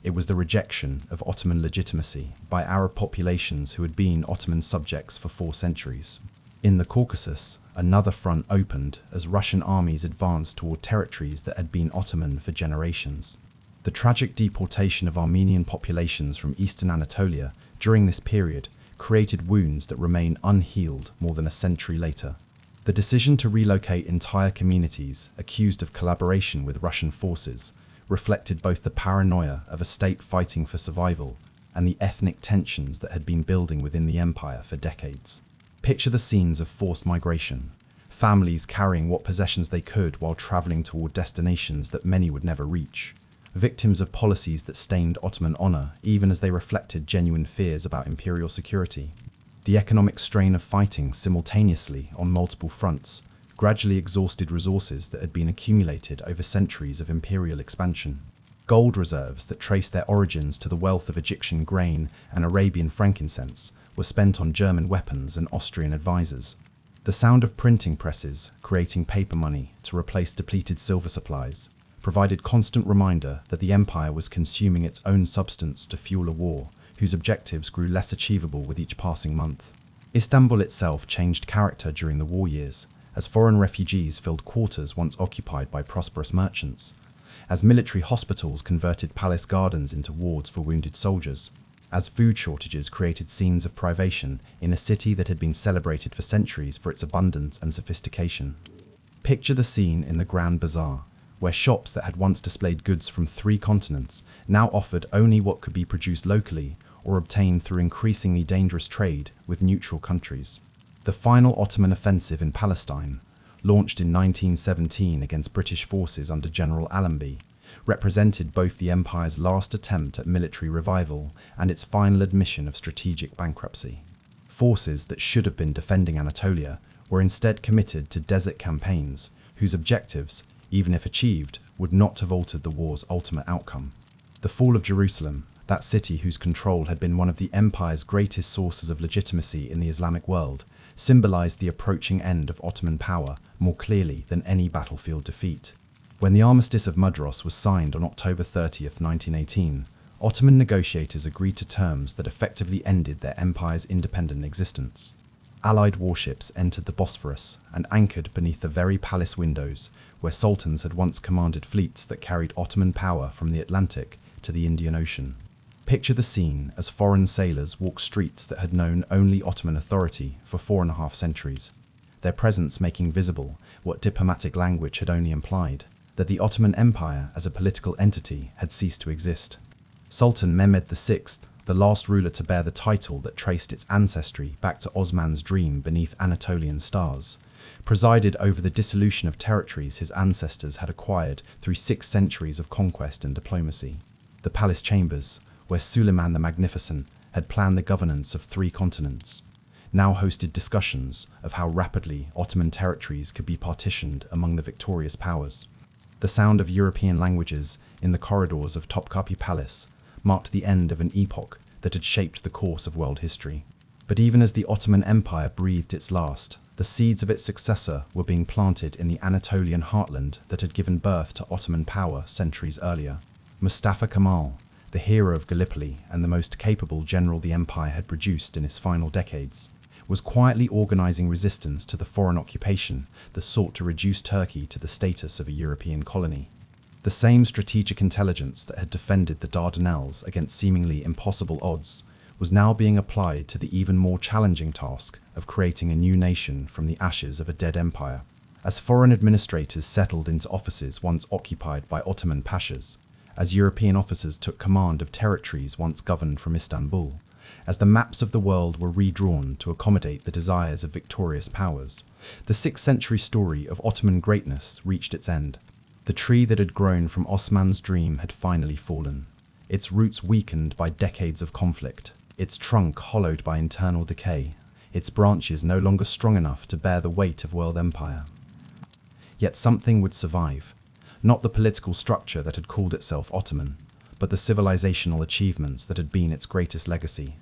It was the rejection of Ottoman legitimacy by Arab populations who had been Ottoman subjects for 4 centuries. In the Caucasus, another front opened as Russian armies advanced toward territories that had been Ottoman for generations. The tragic deportation of Armenian populations from eastern Anatolia during this period created wounds that remain unhealed more than a century later. The decision to relocate entire communities accused of collaboration with Russian forces reflected both the paranoia of a state fighting for survival and the ethnic tensions that had been building within the empire for decades. Picture the scenes of forced migration, families carrying what possessions they could while traveling toward destinations that many would never reach, victims of policies that stained Ottoman honor even as they reflected genuine fears about imperial security. The economic strain of fighting simultaneously on multiple fronts gradually exhausted resources that had been accumulated over centuries of imperial expansion. Gold reserves that traced their origins to the wealth of Egyptian grain and Arabian frankincense were spent on German weapons and Austrian advisors. The sound of printing presses creating paper money to replace depleted silver supplies provided constant reminder that the empire was consuming its own substance to fuel a war whose objectives grew less achievable with each passing month. Istanbul itself changed character during the war years, as foreign refugees filled quarters once occupied by prosperous merchants, as military hospitals converted palace gardens into wards for wounded soldiers, as food shortages created scenes of privation in a city that had been celebrated for centuries for its abundance and sophistication. Picture the scene in the Grand Bazaar, where shops that had once displayed goods from 3 continents now offered only what could be produced locally or obtained through increasingly dangerous trade with neutral countries. The final Ottoman offensive in Palestine, launched in 1917 against British forces under General Allenby, represented both the empire's last attempt at military revival and its final admission of strategic bankruptcy. Forces that should have been defending Anatolia were instead committed to desert campaigns whose objectives, even if achieved, would not have altered the war's ultimate outcome. The fall of Jerusalem, that city whose control had been one of the empire's greatest sources of legitimacy in the Islamic world, symbolized the approaching end of Ottoman power more clearly than any battlefield defeat. When the Armistice of Mudros was signed on October 30th, 1918, Ottoman negotiators agreed to terms that effectively ended their empire's independent existence. Allied warships entered the Bosphorus and anchored beneath the very palace windows where sultans had once commanded fleets that carried Ottoman power from the Atlantic to the Indian Ocean. Picture the scene as foreign sailors walk streets that had known only Ottoman authority for 4.5 centuries, their presence making visible what diplomatic language had only implied, that the Ottoman Empire as a political entity had ceased to exist. Sultan Mehmed VI, the last ruler to bear the title that traced its ancestry back to Osman's dream beneath Anatolian stars, presided over the dissolution of territories his ancestors had acquired through 6 centuries of conquest and diplomacy. The palace chambers, where Suleiman the Magnificent had planned the governance of 3 continents, now hosted discussions of how rapidly Ottoman territories could be partitioned among the victorious powers. The sound of European languages in the corridors of Topkapi Palace marked the end of an epoch that had shaped the course of world history. But even as the Ottoman Empire breathed its last, the seeds of its successor were being planted in the Anatolian heartland that had given birth to Ottoman power centuries earlier. Mustafa Kemal, the hero of Gallipoli and the most capable general the empire had produced in its final decades, was quietly organizing resistance to the foreign occupation that sought to reduce Turkey to the status of a European colony. The same strategic intelligence that had defended the Dardanelles against seemingly impossible odds was now being applied to the even more challenging task of creating a new nation from the ashes of a dead empire. As foreign administrators settled into offices once occupied by Ottoman pashas, as European officers took command of territories once governed from Istanbul, as the maps of the world were redrawn to accommodate the desires of victorious powers, the 6th century story of Ottoman greatness reached its end. The tree that had grown from Osman's dream had finally fallen. its roots weakened by decades of conflict, its trunk hollowed by internal decay, its branches no longer strong enough to bear the weight of world empire. Yet something would survive, not the political structure that had called itself Ottoman, but the civilizational achievements that had been its greatest legacy,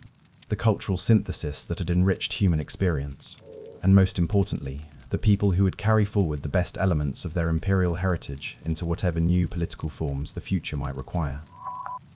the cultural synthesis that had enriched human experience, and most importantly, the people who would carry forward the best elements of their imperial heritage into whatever new political forms the future might require.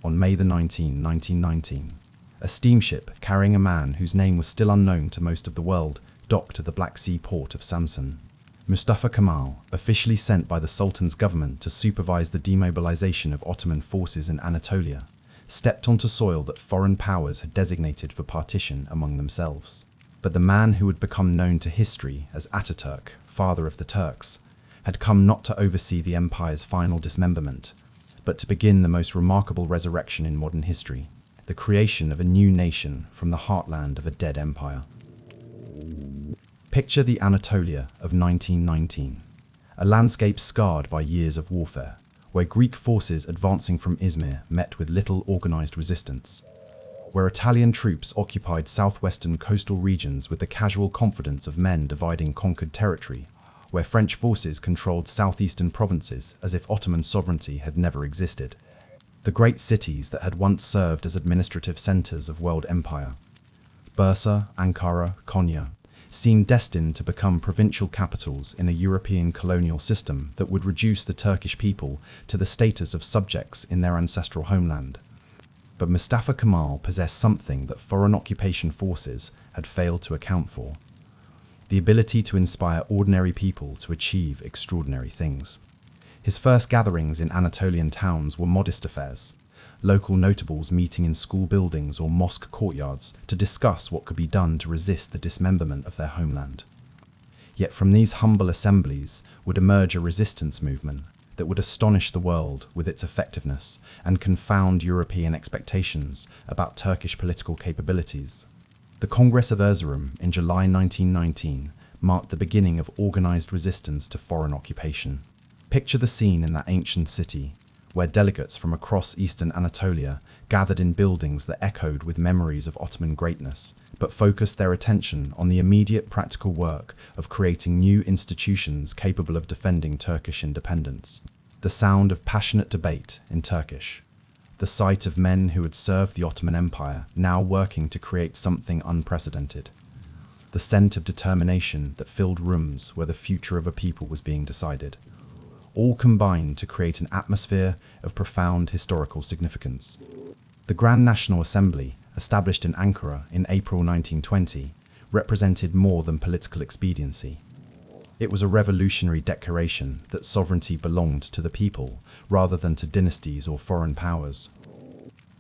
On May 19, 1919, a steamship carrying a man whose name was still unknown to most of the world docked at the Black Sea port of Samsun. Mustafa Kemal, officially sent by the Sultan's government to supervise the demobilization of Ottoman forces in Anatolia, stepped onto soil that foreign powers had designated for partition among themselves. But the man who would become known to history as Atatürk, father of the Turks, had come not to oversee the empire's final dismemberment, but to begin the most remarkable resurrection in modern history, the creation of a new nation from the heartland of a dead empire. Picture the Anatolia of 1919, a landscape scarred by years of warfare, where Greek forces advancing from Izmir met with little organized resistance, where Italian troops occupied southwestern coastal regions with the casual confidence of men dividing conquered territory, where French forces controlled southeastern provinces as if Ottoman sovereignty had never existed. The great cities that had once served as administrative centers of world empire, Bursa, Ankara, Konya, seemed destined to become provincial capitals in a European colonial system that would reduce the Turkish people to the status of subjects in their ancestral homeland. But Mustafa Kemal possessed something that foreign occupation forces had failed to account for: the ability to inspire ordinary people to achieve extraordinary things. His first gatherings in Anatolian towns were modest affairs, local notables meeting in school buildings or mosque courtyards to discuss what could be done to resist the dismemberment of their homeland. Yet from these humble assemblies would emerge a resistance movement that would astonish the world with its effectiveness and confound European expectations about Turkish political capabilities. The Congress of Erzurum in July 1919 marked the beginning of organized resistance to foreign occupation. Picture the scene in that ancient city, where delegates from across eastern Anatolia gathered in buildings that echoed with memories of Ottoman greatness, but focused their attention on the immediate practical work of creating new institutions capable of defending Turkish independence. The sound of passionate debate in Turkish, the sight of men who had served the Ottoman Empire now working to create something unprecedented, the scent of determination that filled rooms where the future of a people was being decided, all combined to create an atmosphere of profound historical significance. The Grand National Assembly, established in Ankara in April 1920, represented more than political expediency. It was a revolutionary declaration that sovereignty belonged to the people rather than to dynasties or foreign powers.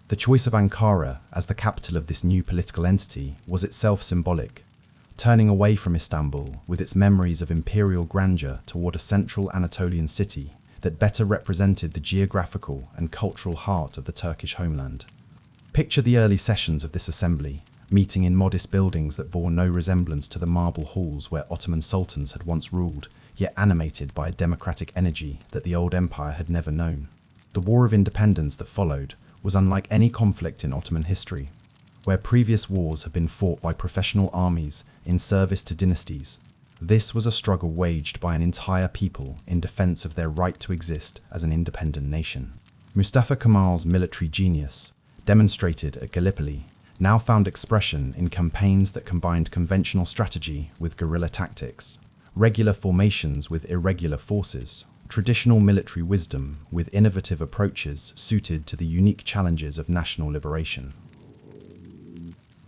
The choice of Ankara as the capital of this new political entity was itself symbolic, turning away from Istanbul with its memories of imperial grandeur toward a central Anatolian city that better represented the geographical and cultural heart of the Turkish homeland. Picture the early sessions of this assembly, meeting in modest buildings that bore no resemblance to the marble halls where Ottoman sultans had once ruled, yet animated by a democratic energy that the old empire had never known. The War of Independence that followed was unlike any conflict in Ottoman history. Where previous wars had been fought by professional armies in service to dynasties, this was a struggle waged by an entire people in defense of their right to exist as an independent nation. Mustafa Kemal's military genius, demonstrated at Gallipoli, now found expression in campaigns that combined conventional strategy with guerrilla tactics, regular formations with irregular forces, traditional military wisdom with innovative approaches suited to the unique challenges of national liberation.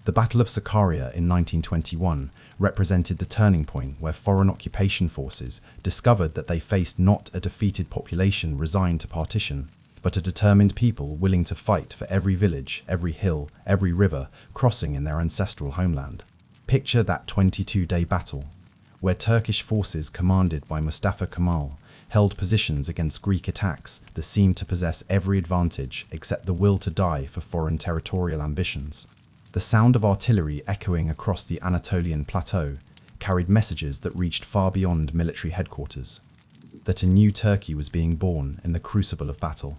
The Battle of Sakarya in 1921 represented the turning point where foreign occupation forces discovered that they faced not a defeated population resigned to partition, but a determined people willing to fight for every village, every hill, every river crossing in their ancestral homeland. Picture that 22-day battle, where Turkish forces commanded by Mustafa Kemal held positions against Greek attacks that seemed to possess every advantage except the will to die for foreign territorial ambitions. The sound of artillery echoing across the Anatolian plateau carried messages that reached far beyond military headquarters, that a new Turkey was being born in the crucible of battle.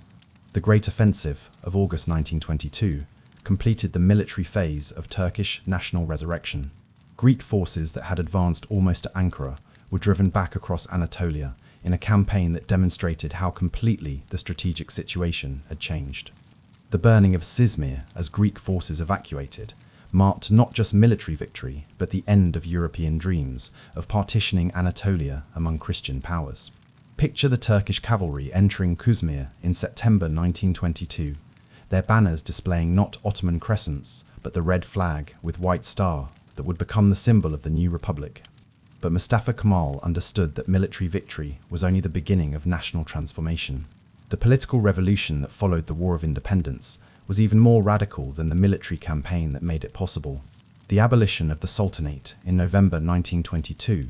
The Great Offensive of August 1922 completed the military phase of Turkish national resurrection. Greek forces that had advanced almost to Ankara were driven back across Anatolia in a campaign that demonstrated how completely the strategic situation had changed. The burning of Izmir as Greek forces evacuated marked not just military victory, but the end of European dreams of partitioning Anatolia among Christian powers. Picture the Turkish cavalry entering Izmir in September 1922, their banners displaying not Ottoman crescents, but the red flag with white star that would become the symbol of the new republic. But Mustafa Kemal understood that military victory was only the beginning of national transformation. The political revolution that followed the War of Independence was even more radical than the military campaign that made it possible. The abolition of the Sultanate in November 1922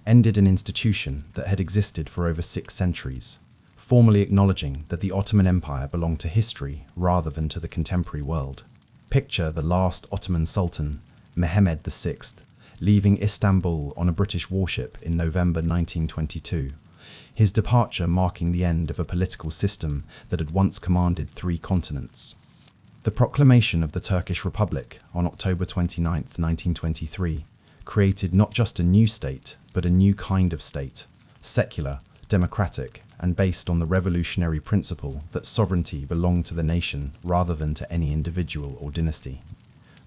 ended an institution that had existed for over 6 centuries, formally acknowledging that the Ottoman Empire belonged to history rather than to the contemporary world. Picture the last Ottoman Sultan, Mehmed VI, leaving Istanbul on a British warship in November 1922, his departure marking the end of a political system that had once commanded 3 continents. The proclamation of the Turkish Republic on October 29, 1923, created not just a new state, but a new kind of state, secular, democratic, and based on the revolutionary principle that sovereignty belonged to the nation rather than to any individual or dynasty.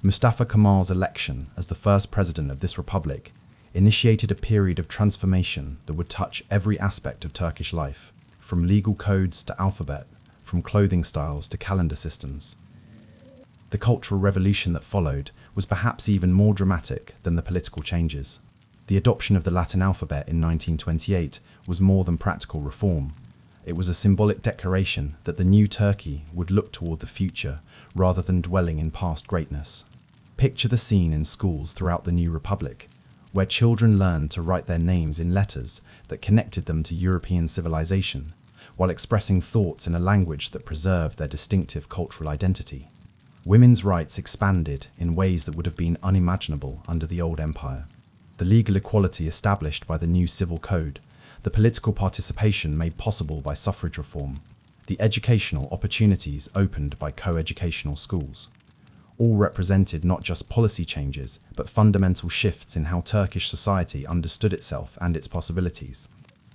Mustafa Kemal's election as the first president of this republic initiated a period of transformation that would touch every aspect of Turkish life, from legal codes to alphabet, from clothing styles to calendar systems. The cultural revolution that followed was perhaps even more dramatic than the political changes. The adoption of the Latin alphabet in 1928 was more than practical reform. It was a symbolic declaration that the new Turkey would look toward the future rather than dwelling in past greatness. Picture the scene in schools throughout the new republic, where children learned to write their names in letters that connected them to European civilization, while expressing thoughts in a language that preserved their distinctive cultural identity. Women's rights expanded in ways that would have been unimaginable under the old empire. The legal equality established by the new civil code, the political participation made possible by suffrage reform, the educational opportunities opened by co-educational schools, all represented not just policy changes, but fundamental shifts in how Turkish society understood itself and its possibilities.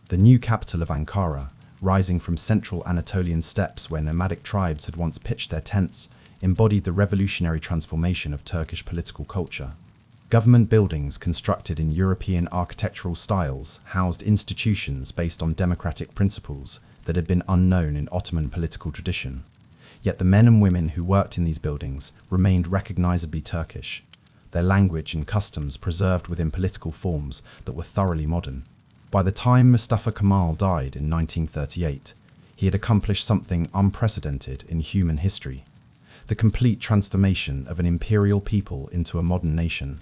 The new capital of Ankara, rising from central Anatolian steppes where nomadic tribes had once pitched their tents, embodied the revolutionary transformation of Turkish political culture. Government buildings constructed in European architectural styles housed institutions based on democratic principles that had been unknown in Ottoman political tradition. Yet the men and women who worked in these buildings remained recognizably Turkish, their language and customs preserved within political forms that were thoroughly modern. By the time Mustafa Kemal died in 1938, he had accomplished something unprecedented in human history: the complete transformation of an imperial people into a modern nation,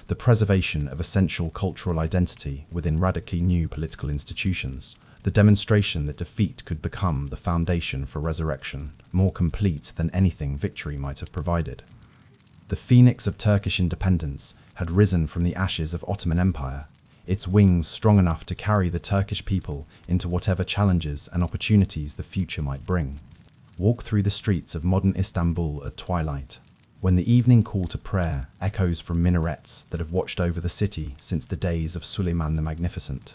the preservation of essential cultural identity within radically new political institutions, the demonstration that defeat could become the foundation for resurrection, more complete than anything victory might have provided. The phoenix of Turkish independence had risen from the ashes of Ottoman Empire, its wings strong enough to carry the Turkish people into whatever challenges and opportunities the future might bring. Walk through the streets of modern Istanbul at twilight, when the evening call to prayer echoes from minarets that have watched over the city since the days of Suleiman the Magnificent,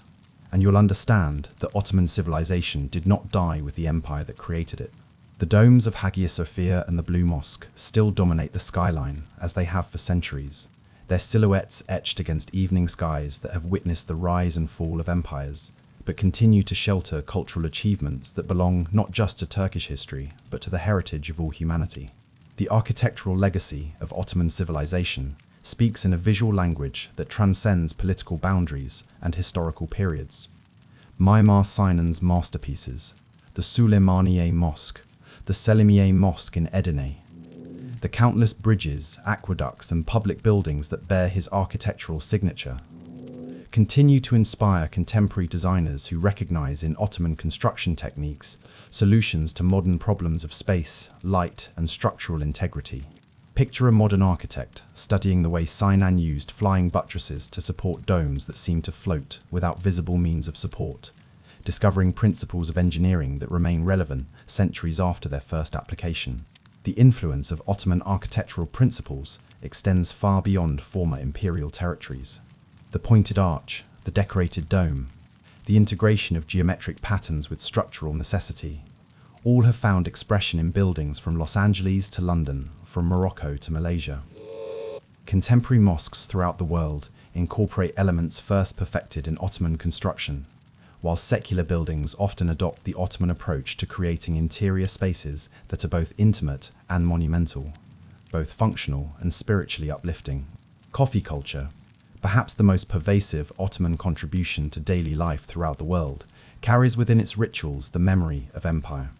and you'll understand that Ottoman civilization did not die with the empire that created it. The domes of Hagia Sophia and the Blue Mosque still dominate the skyline, as they have for centuries, their silhouettes etched against evening skies that have witnessed the rise and fall of empires, but continue to shelter cultural achievements that belong not just to Turkish history, but to the heritage of all humanity. The architectural legacy of Ottoman civilization speaks in a visual language that transcends political boundaries and historical periods. Mimar Sinan's masterpieces, the Süleymaniye Mosque, the Selimiye Mosque in Edirne, the countless bridges, aqueducts, and public buildings that bear his architectural signature, continue to inspire contemporary designers who recognize in Ottoman construction techniques solutions to modern problems of space, light, and structural integrity. Picture a modern architect studying the way Sinan used flying buttresses to support domes that seem to float without visible means of support, discovering principles of engineering that remain relevant centuries after their first application. The influence of Ottoman architectural principles extends far beyond former imperial territories. The pointed arch, the decorated dome, the integration of geometric patterns with structural necessity, all have found expression in buildings from Los Angeles to London, from Morocco to Malaysia. Contemporary mosques throughout the world incorporate elements first perfected in Ottoman construction, while secular buildings often adopt the Ottoman approach to creating interior spaces that are both intimate and monumental, both functional and spiritually uplifting. Coffee culture, perhaps the most pervasive Ottoman contribution to daily life throughout the world, carries within its rituals the memory of empire.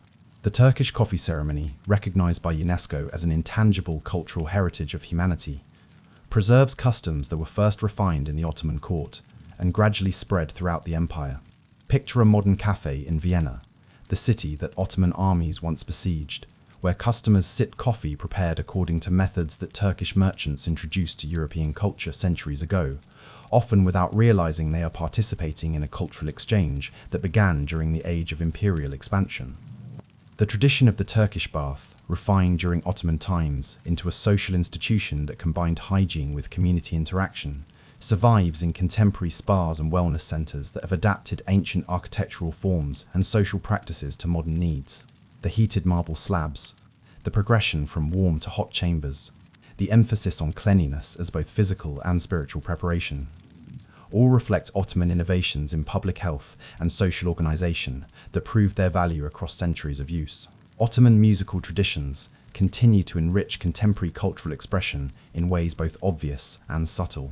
The Turkish coffee ceremony, recognized by UNESCO as an intangible cultural heritage of humanity, preserves customs that were first refined in the Ottoman court and gradually spread throughout the empire. Picture a modern cafe in Vienna, the city that Ottoman armies once besieged, where customers sit coffee prepared according to methods that Turkish merchants introduced to European culture centuries ago, often without realizing they are participating in a cultural exchange that began during the age of imperial expansion. The tradition of the Turkish bath, refined during Ottoman times into a social institution that combined hygiene with community interaction, survives in contemporary spas and wellness centers that have adapted ancient architectural forms and social practices to modern needs. The heated marble slabs, the progression from warm to hot chambers, the emphasis on cleanliness as both physical and spiritual preparation, all reflect Ottoman innovations in public health and social organization that proved their value across centuries of use. Ottoman musical traditions continue to enrich contemporary cultural expression in ways both obvious and subtle.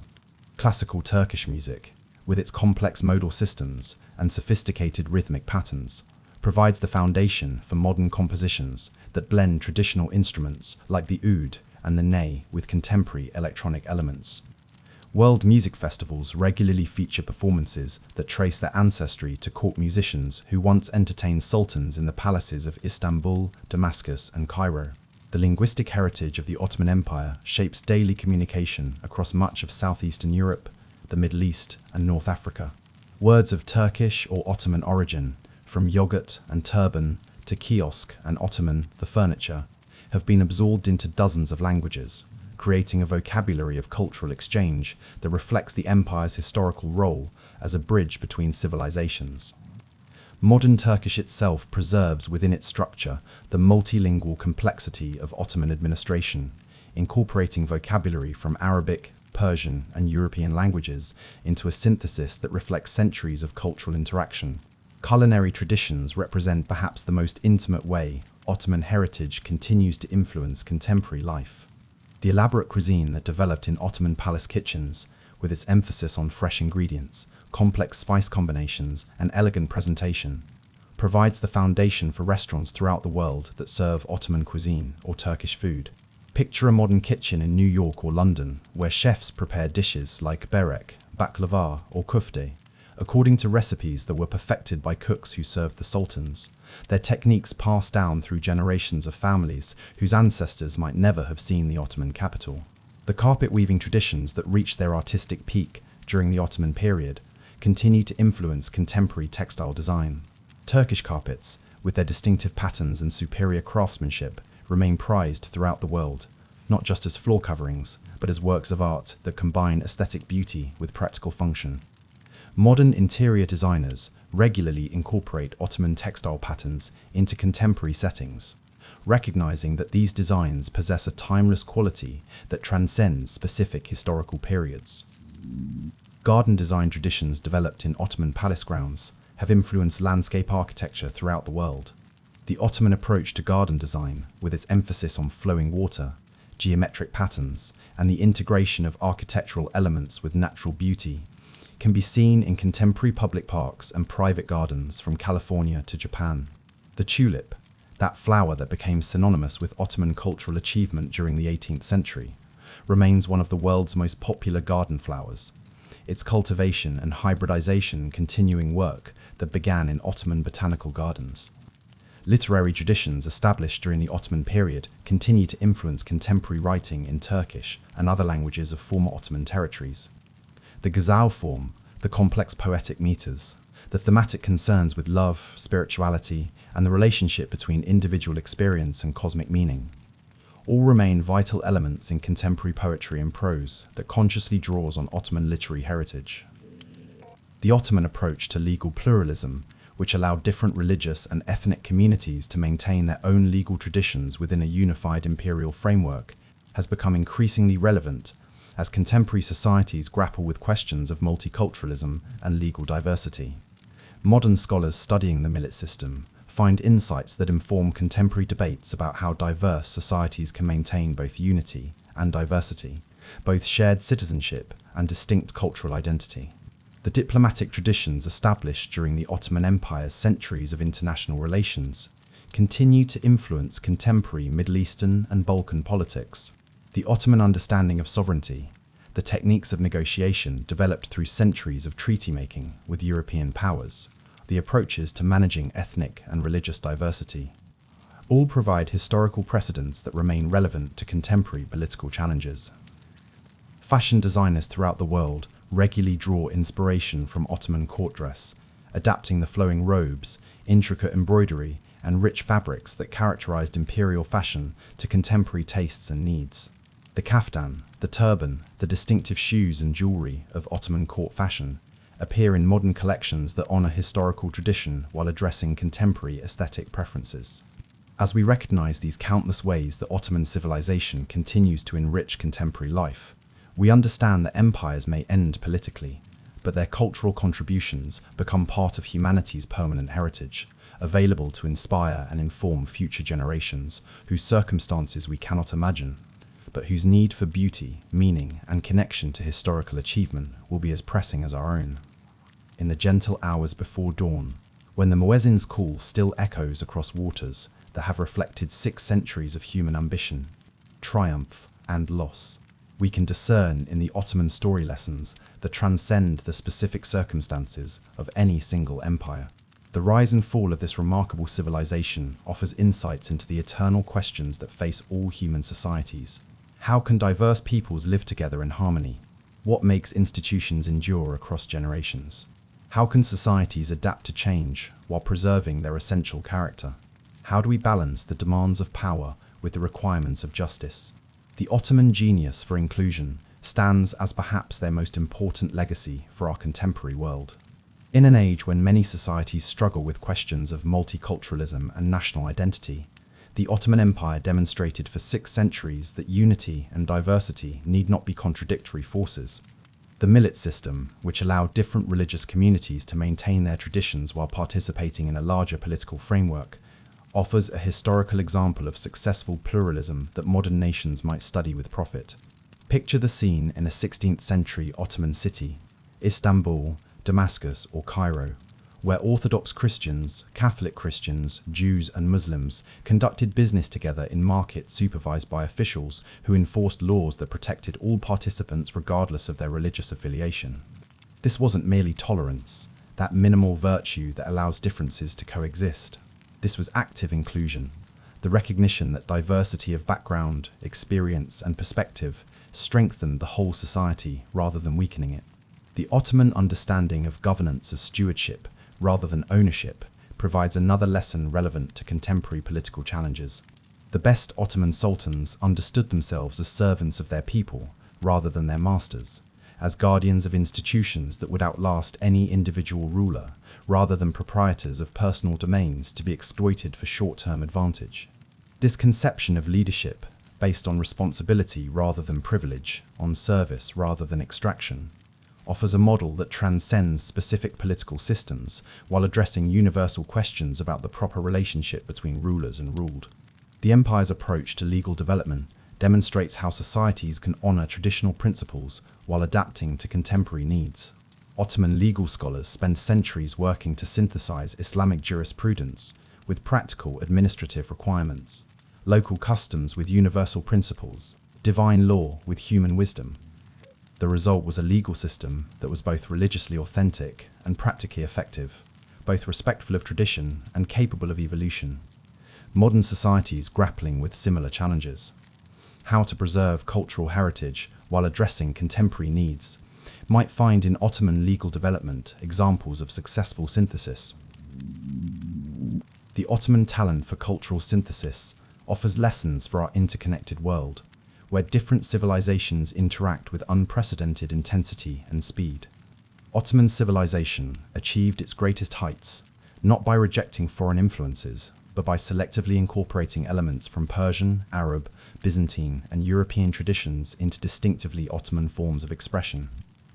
Classical Turkish music, with its complex modal systems and sophisticated rhythmic patterns, provides the foundation for modern compositions that blend traditional instruments like the oud and the ney with contemporary electronic elements. World music festivals regularly feature performances that trace their ancestry to court musicians who once entertained sultans in the palaces of Istanbul, Damascus, and Cairo. The linguistic heritage of the Ottoman Empire shapes daily communication across much of southeastern Europe, the Middle East, and North Africa. Words of Turkish or Ottoman origin, from yogurt and turban to kiosk and Ottoman, the furniture, have been absorbed into dozens of languages, creating a vocabulary of cultural exchange that reflects the empire's historical role as a bridge between civilizations. Modern Turkish itself preserves within its structure the multilingual complexity of Ottoman administration, incorporating vocabulary from Arabic, Persian, and European languages into a synthesis that reflects centuries of cultural interaction. Culinary traditions represent perhaps the most intimate way Ottoman heritage continues to influence contemporary life. The elaborate cuisine that developed in Ottoman palace kitchens, with its emphasis on fresh ingredients, complex spice combinations, and elegant presentation, provides the foundation for restaurants throughout the world that serve Ottoman cuisine or Turkish food. Picture a modern kitchen in New York or London, where chefs prepare dishes like berek, baklava, or kufte, according to recipes that were perfected by cooks who served the sultans, their techniques passed down through generations of families whose ancestors might never have seen the Ottoman capital. The carpet-weaving traditions that reached their artistic peak during the Ottoman period continue to influence contemporary textile design. Turkish carpets, with their distinctive patterns and superior craftsmanship, remain prized throughout the world, not just as floor coverings, but as works of art that combine aesthetic beauty with practical function. Modern interior designers regularly incorporate Ottoman textile patterns into contemporary settings, recognizing that these designs possess a timeless quality that transcends specific historical periods. Garden design traditions developed in Ottoman palace grounds have influenced landscape architecture throughout the world. The Ottoman approach to garden design, with its emphasis on flowing water, geometric patterns, and the integration of architectural elements with natural beauty, can be seen in contemporary public parks and private gardens from California to Japan. The tulip, that flower that became synonymous with Ottoman cultural achievement during the 18th century, remains one of the world's most popular garden flowers, its cultivation and hybridization continuing work that began in Ottoman botanical gardens. Literary traditions established during the Ottoman period continue to influence contemporary writing in Turkish and other languages of former Ottoman territories. The ghazal form, the complex poetic meters, The thematic concerns with love, spirituality, and the relationship between individual experience and cosmic meaning all remain vital elements in contemporary poetry and prose that consciously draws on Ottoman literary heritage. The Ottoman approach to legal pluralism, which allowed different religious and ethnic communities to maintain their own legal traditions within a unified imperial framework, has become increasingly relevant as contemporary societies grapple with questions of multiculturalism and legal diversity. Modern scholars studying the millet system find insights that inform contemporary debates about how diverse societies can maintain both unity and diversity, both shared citizenship and distinct cultural identity. The diplomatic traditions established during the Ottoman Empire's centuries of international relations continue to influence contemporary Middle Eastern and Balkan politics. The Ottoman understanding of sovereignty, the techniques of negotiation developed through centuries of treaty-making with European powers, the approaches to managing ethnic and religious diversity, all provide historical precedents that remain relevant to contemporary political challenges. Fashion designers throughout the world regularly draw inspiration from Ottoman court dress, adapting the flowing robes, intricate embroidery, and rich fabrics that characterized imperial fashion to contemporary tastes and needs. The kaftan, the turban, the distinctive shoes and jewelry of Ottoman court fashion appear in modern collections that honor historical tradition while addressing contemporary aesthetic preferences. As we recognize these countless ways that Ottoman civilization continues to enrich contemporary life, we understand that empires may end politically, but their cultural contributions become part of humanity's permanent heritage, available to inspire and inform future generations whose circumstances we cannot imagine, but whose need for beauty, meaning, and connection to historical achievement will be as pressing as our own. In the gentle hours before dawn, when the muezzin's call still echoes across waters that have reflected 6 centuries of human ambition, triumph, and loss, we can discern in the Ottoman story lessons that transcend the specific circumstances of any single empire. The rise and fall of this remarkable civilization offers insights into the eternal questions that face all human societies. How can diverse peoples live together in harmony? What makes institutions endure across generations? How can societies adapt to change while preserving their essential character? How do we balance the demands of power with the requirements of justice? The Ottoman genius for inclusion stands as perhaps their most important legacy for our contemporary world. In an age when many societies struggle with questions of multiculturalism and national identity, the Ottoman Empire demonstrated for 6 centuries that unity and diversity need not be contradictory forces. The millet system, which allowed different religious communities to maintain their traditions while participating in a larger political framework, offers a historical example of successful pluralism that modern nations might study with profit. Picture the scene in a 16th century Ottoman city, Istanbul, Damascus, or Cairo, where Orthodox Christians, Catholic Christians, Jews, and Muslims conducted business together in markets supervised by officials who enforced laws that protected all participants regardless of their religious affiliation. This wasn't merely tolerance, that minimal virtue that allows differences to coexist. This was active inclusion, the recognition that diversity of background, experience, and perspective strengthened the whole society rather than weakening it. The Ottoman understanding of governance as stewardship rather than ownership provides another lesson relevant to contemporary political challenges. The best Ottoman sultans understood themselves as servants of their people rather than their masters, as guardians of institutions that would outlast any individual ruler, rather than proprietors of personal domains to be exploited for short-term advantage. This conception of leadership, based on responsibility rather than privilege, on service rather than extraction, offers a model that transcends specific political systems while addressing universal questions about the proper relationship between rulers and ruled. The empire's approach to legal development demonstrates how societies can honor traditional principles while adapting to contemporary needs. Ottoman legal scholars spend centuries working to synthesize Islamic jurisprudence with practical administrative requirements, local customs with universal principles, divine law with human wisdom. The result was a legal system that was both religiously authentic and practically effective, both respectful of tradition and capable of evolution. Modern societies grappling with similar challenges. How to preserve cultural heritage while addressing contemporary needs might find in Ottoman legal development examples of successful synthesis. The Ottoman talent for cultural synthesis offers lessons for our interconnected world, where different civilizations interact with unprecedented intensity and speed. Ottoman civilization achieved its greatest heights, not by rejecting foreign influences, but by selectively incorporating elements from Persian, Arab, Byzantine, and European traditions into distinctively Ottoman forms of expression.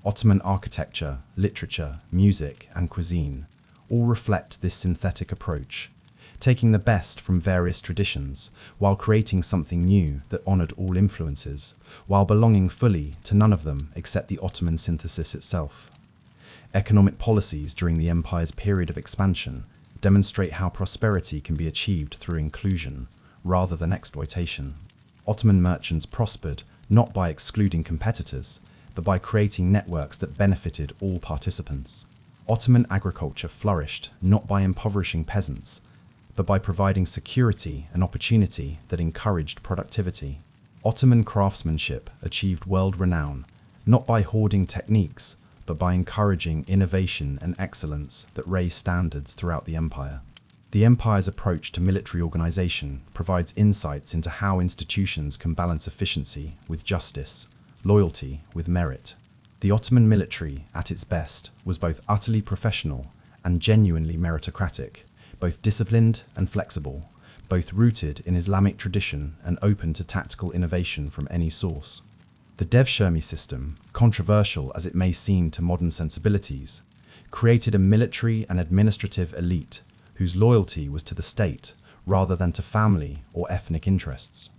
Ottoman architecture, literature, music, and cuisine all reflect this synthetic approach, taking the best from various traditions while creating something new that honored all influences, while belonging fully to none of them except the Ottoman synthesis itself. Economic policies during the empire's period of expansion demonstrate how prosperity can be achieved through inclusion rather than exploitation. Ottoman merchants prospered not by excluding competitors, but by creating networks that benefited all participants. Ottoman agriculture flourished not by impoverishing peasants, but by providing security and opportunity that encouraged productivity. Ottoman craftsmanship achieved world renown not by hoarding techniques, but by encouraging innovation and excellence that raised standards throughout the empire. The empire's approach to military organization provides insights into how institutions can balance efficiency with justice, loyalty with merit. The Ottoman military, at its best, was both utterly professional and genuinely meritocratic, both disciplined and flexible, both rooted in Islamic tradition and open to tactical innovation from any source. The Devshirme system, controversial as it may seem to modern sensibilities, created a military and administrative elite whose loyalty was to the state rather than to family or ethnic interests.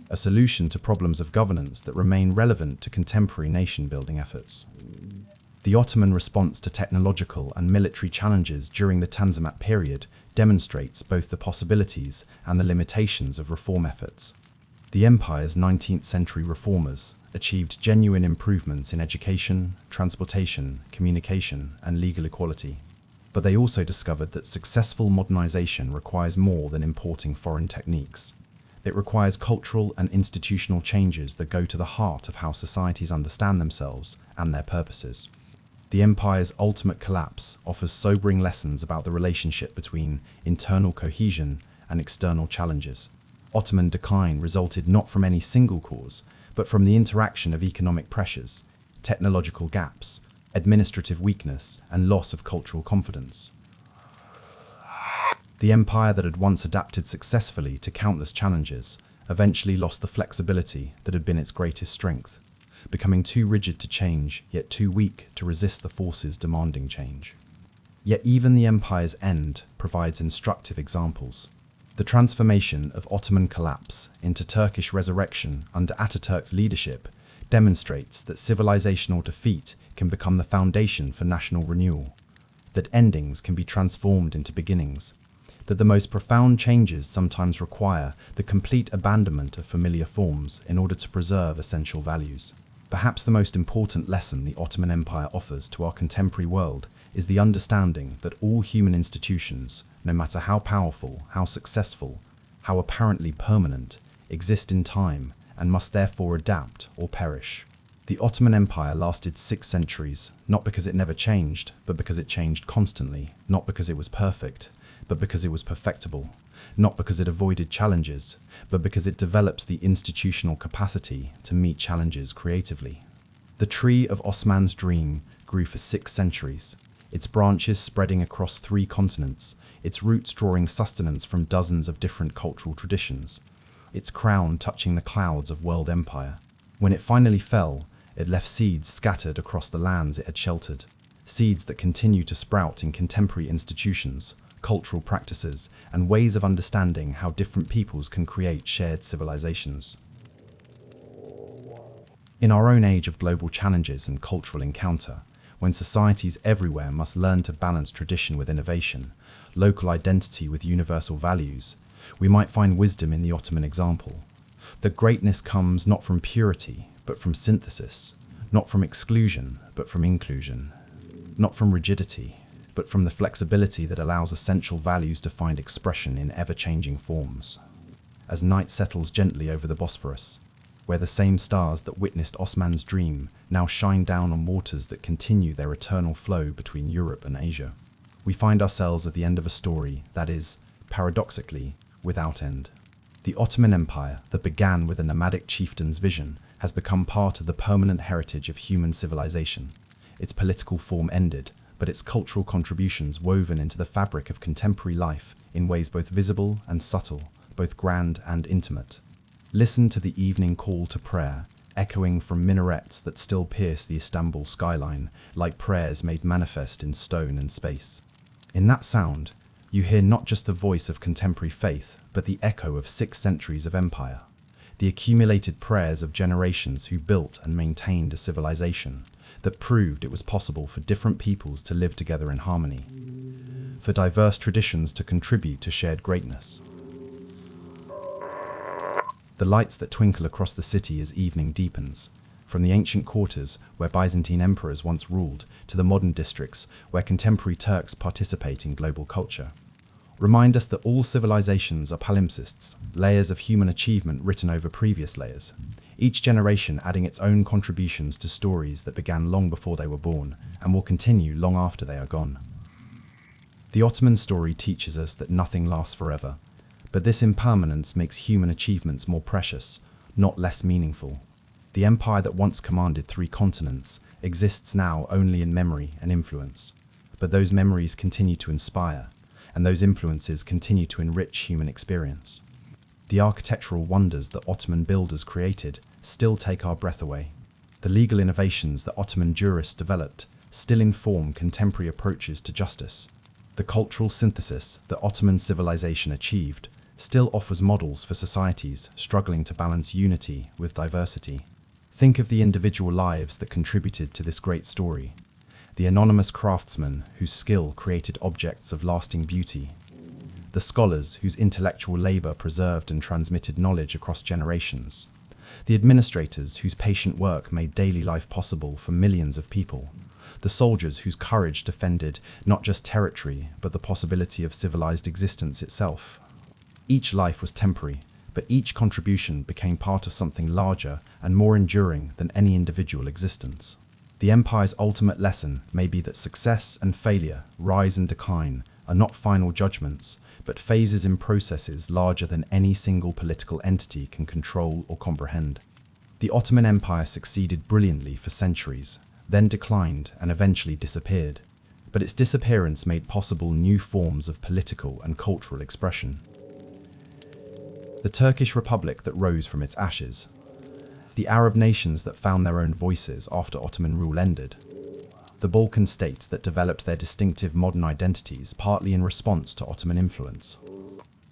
A solution to problems of governance that remain relevant to contemporary nation-building efforts. The Ottoman response to technological and military challenges during the Tanzimat period demonstrates both the possibilities and the limitations of reform efforts. The empire's 19th century reformers achieved genuine improvements in education, transportation, communication, and legal equality. But they also discovered that successful modernization requires more than importing foreign techniques. It requires cultural and institutional changes that go to the heart of how societies understand themselves and their purposes. The empire's ultimate collapse offers sobering lessons about the relationship between internal cohesion and external challenges. Ottoman decline resulted not from any single cause, but from the interaction of economic pressures, technological gaps, administrative weakness, and loss of cultural confidence. The empire that had once adapted successfully to countless challenges eventually lost the flexibility that had been its greatest strength, becoming too rigid to change, yet too weak to resist the forces demanding change. Yet even the empire's end provides instructive examples. The transformation of Ottoman collapse into Turkish resurrection under Atatürk's leadership demonstrates that civilizational defeat can become the foundation for national renewal, that endings can be transformed into beginnings, that the most profound changes sometimes require the complete abandonment of familiar forms in order to preserve essential values. Perhaps the most important lesson the Ottoman Empire offers to our contemporary world is the understanding that all human institutions, no matter how powerful, how successful, how apparently permanent, exist in time and must therefore adapt or perish. The Ottoman Empire lasted 6 centuries, not because it never changed, but because it changed constantly, not because it was perfect, but because it was perfectible, not because it avoided challenges, but because it developed the institutional capacity to meet challenges creatively. The tree of Osman's dream grew for 6 centuries, its branches spreading across 3 continents, its roots drawing sustenance from dozens of different cultural traditions, its crown touching the clouds of world empire. When it finally fell, it left seeds scattered across the lands it had sheltered, seeds that continue to sprout in contemporary institutions, cultural practices, and ways of understanding how different peoples can create shared civilizations. In our own age of global challenges and cultural encounter, when societies everywhere must learn to balance tradition with innovation, local identity with universal values, we might find wisdom in the Ottoman example. That greatness comes not from purity, but from synthesis, not from exclusion, but from inclusion, not from rigidity, but from the flexibility that allows essential values to find expression in ever-changing forms. As night settles gently over the Bosphorus, where the same stars that witnessed Osman's dream now shine down on waters that continue their eternal flow between Europe and Asia. We find ourselves at the end of a story that is, paradoxically, without end. The Ottoman Empire, that began with a nomadic chieftain's vision, has become part of the permanent heritage of human civilization. Its political form ended, but its cultural contributions woven into the fabric of contemporary life in ways both visible and subtle, both grand and intimate. Listen to the evening call to prayer, echoing from minarets that still pierce the Istanbul skyline, like prayers made manifest in stone and space. In that sound, you hear not just the voice of contemporary faith, but the echo of 6 centuries of empire, the accumulated prayers of generations who built and maintained a civilization that proved it was possible for different peoples to live together in harmony, for diverse traditions to contribute to shared greatness. The lights that twinkle across the city as evening deepens, from the ancient quarters where Byzantine emperors once ruled to the modern districts where contemporary Turks participate in global culture, remind us that all civilizations are palimpsests, layers of human achievement written over previous layers, each generation adding its own contributions to stories that began long before they were born and will continue long after they are gone. The Ottoman story teaches us that nothing lasts forever, but this impermanence makes human achievements more precious, not less meaningful. The empire that once commanded 3 continents exists now only in memory and influence, but those memories continue to inspire, and those influences continue to enrich human experience. The architectural wonders that Ottoman builders created still take our breath away. The legal innovations that Ottoman jurists developed still inform contemporary approaches to justice. The cultural synthesis that Ottoman civilization achieved still offers models for societies struggling to balance unity with diversity. Think of the individual lives that contributed to this great story. The anonymous craftsmen whose skill created objects of lasting beauty. The scholars whose intellectual labor preserved and transmitted knowledge across generations. The administrators whose patient work made daily life possible for millions of people. The soldiers whose courage defended not just territory, but the possibility of civilized existence itself. Each life was temporary, but each contribution became part of something larger and more enduring than any individual existence. The empire's ultimate lesson may be that success and failure, rise and decline, are not final judgments, but phases in processes larger than any single political entity can control or comprehend. The Ottoman Empire succeeded brilliantly for centuries, then declined and eventually disappeared, but its disappearance made possible new forms of political and cultural expression. The Turkish Republic that rose from its ashes. The Arab nations that found their own voices after Ottoman rule ended. The Balkan states that developed their distinctive modern identities partly in response to Ottoman influence.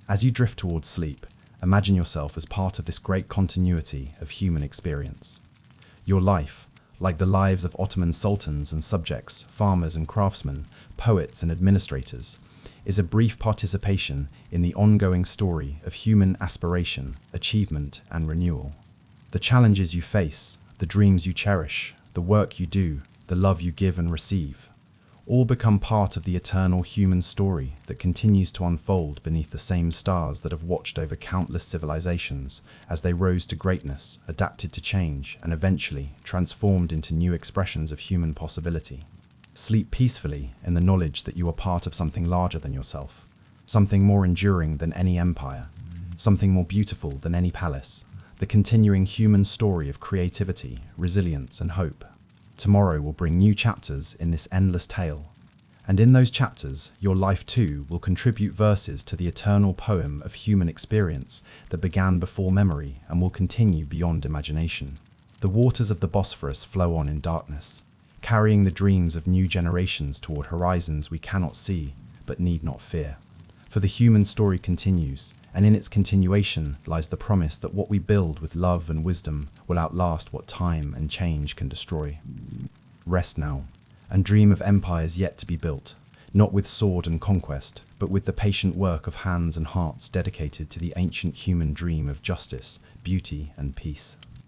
As you drift towards sleep, imagine yourself as part of this great continuity of human experience. Your life, like the lives of Ottoman sultans and subjects, farmers and craftsmen, poets and administrators, is a brief participation in the ongoing story of human aspiration, achievement, and renewal. The challenges you face, the dreams you cherish, the work you do, the love you give and receive, all become part of the eternal human story that continues to unfold beneath the same stars that have watched over countless civilizations as they rose to greatness, adapted to change, and eventually transformed into new expressions of human possibility. Sleep peacefully in the knowledge that you are part of something larger than yourself, something more enduring than any empire, something more beautiful than any palace, the continuing human story of creativity, resilience, and hope. Tomorrow will bring new chapters in this endless tale, and in those chapters, your life too will contribute verses to the eternal poem of human experience that began before memory and will continue beyond imagination. The waters of the Bosphorus flow on in darkness, carrying the dreams of new generations toward horizons we cannot see but need not fear. For the human story continues, and in its continuation lies the promise that what we build with love and wisdom will outlast what time and change can destroy. Rest now, and dream of empires yet to be built, not with sword and conquest, but with the patient work of hands and hearts dedicated to the ancient human dream of justice, beauty, and peace.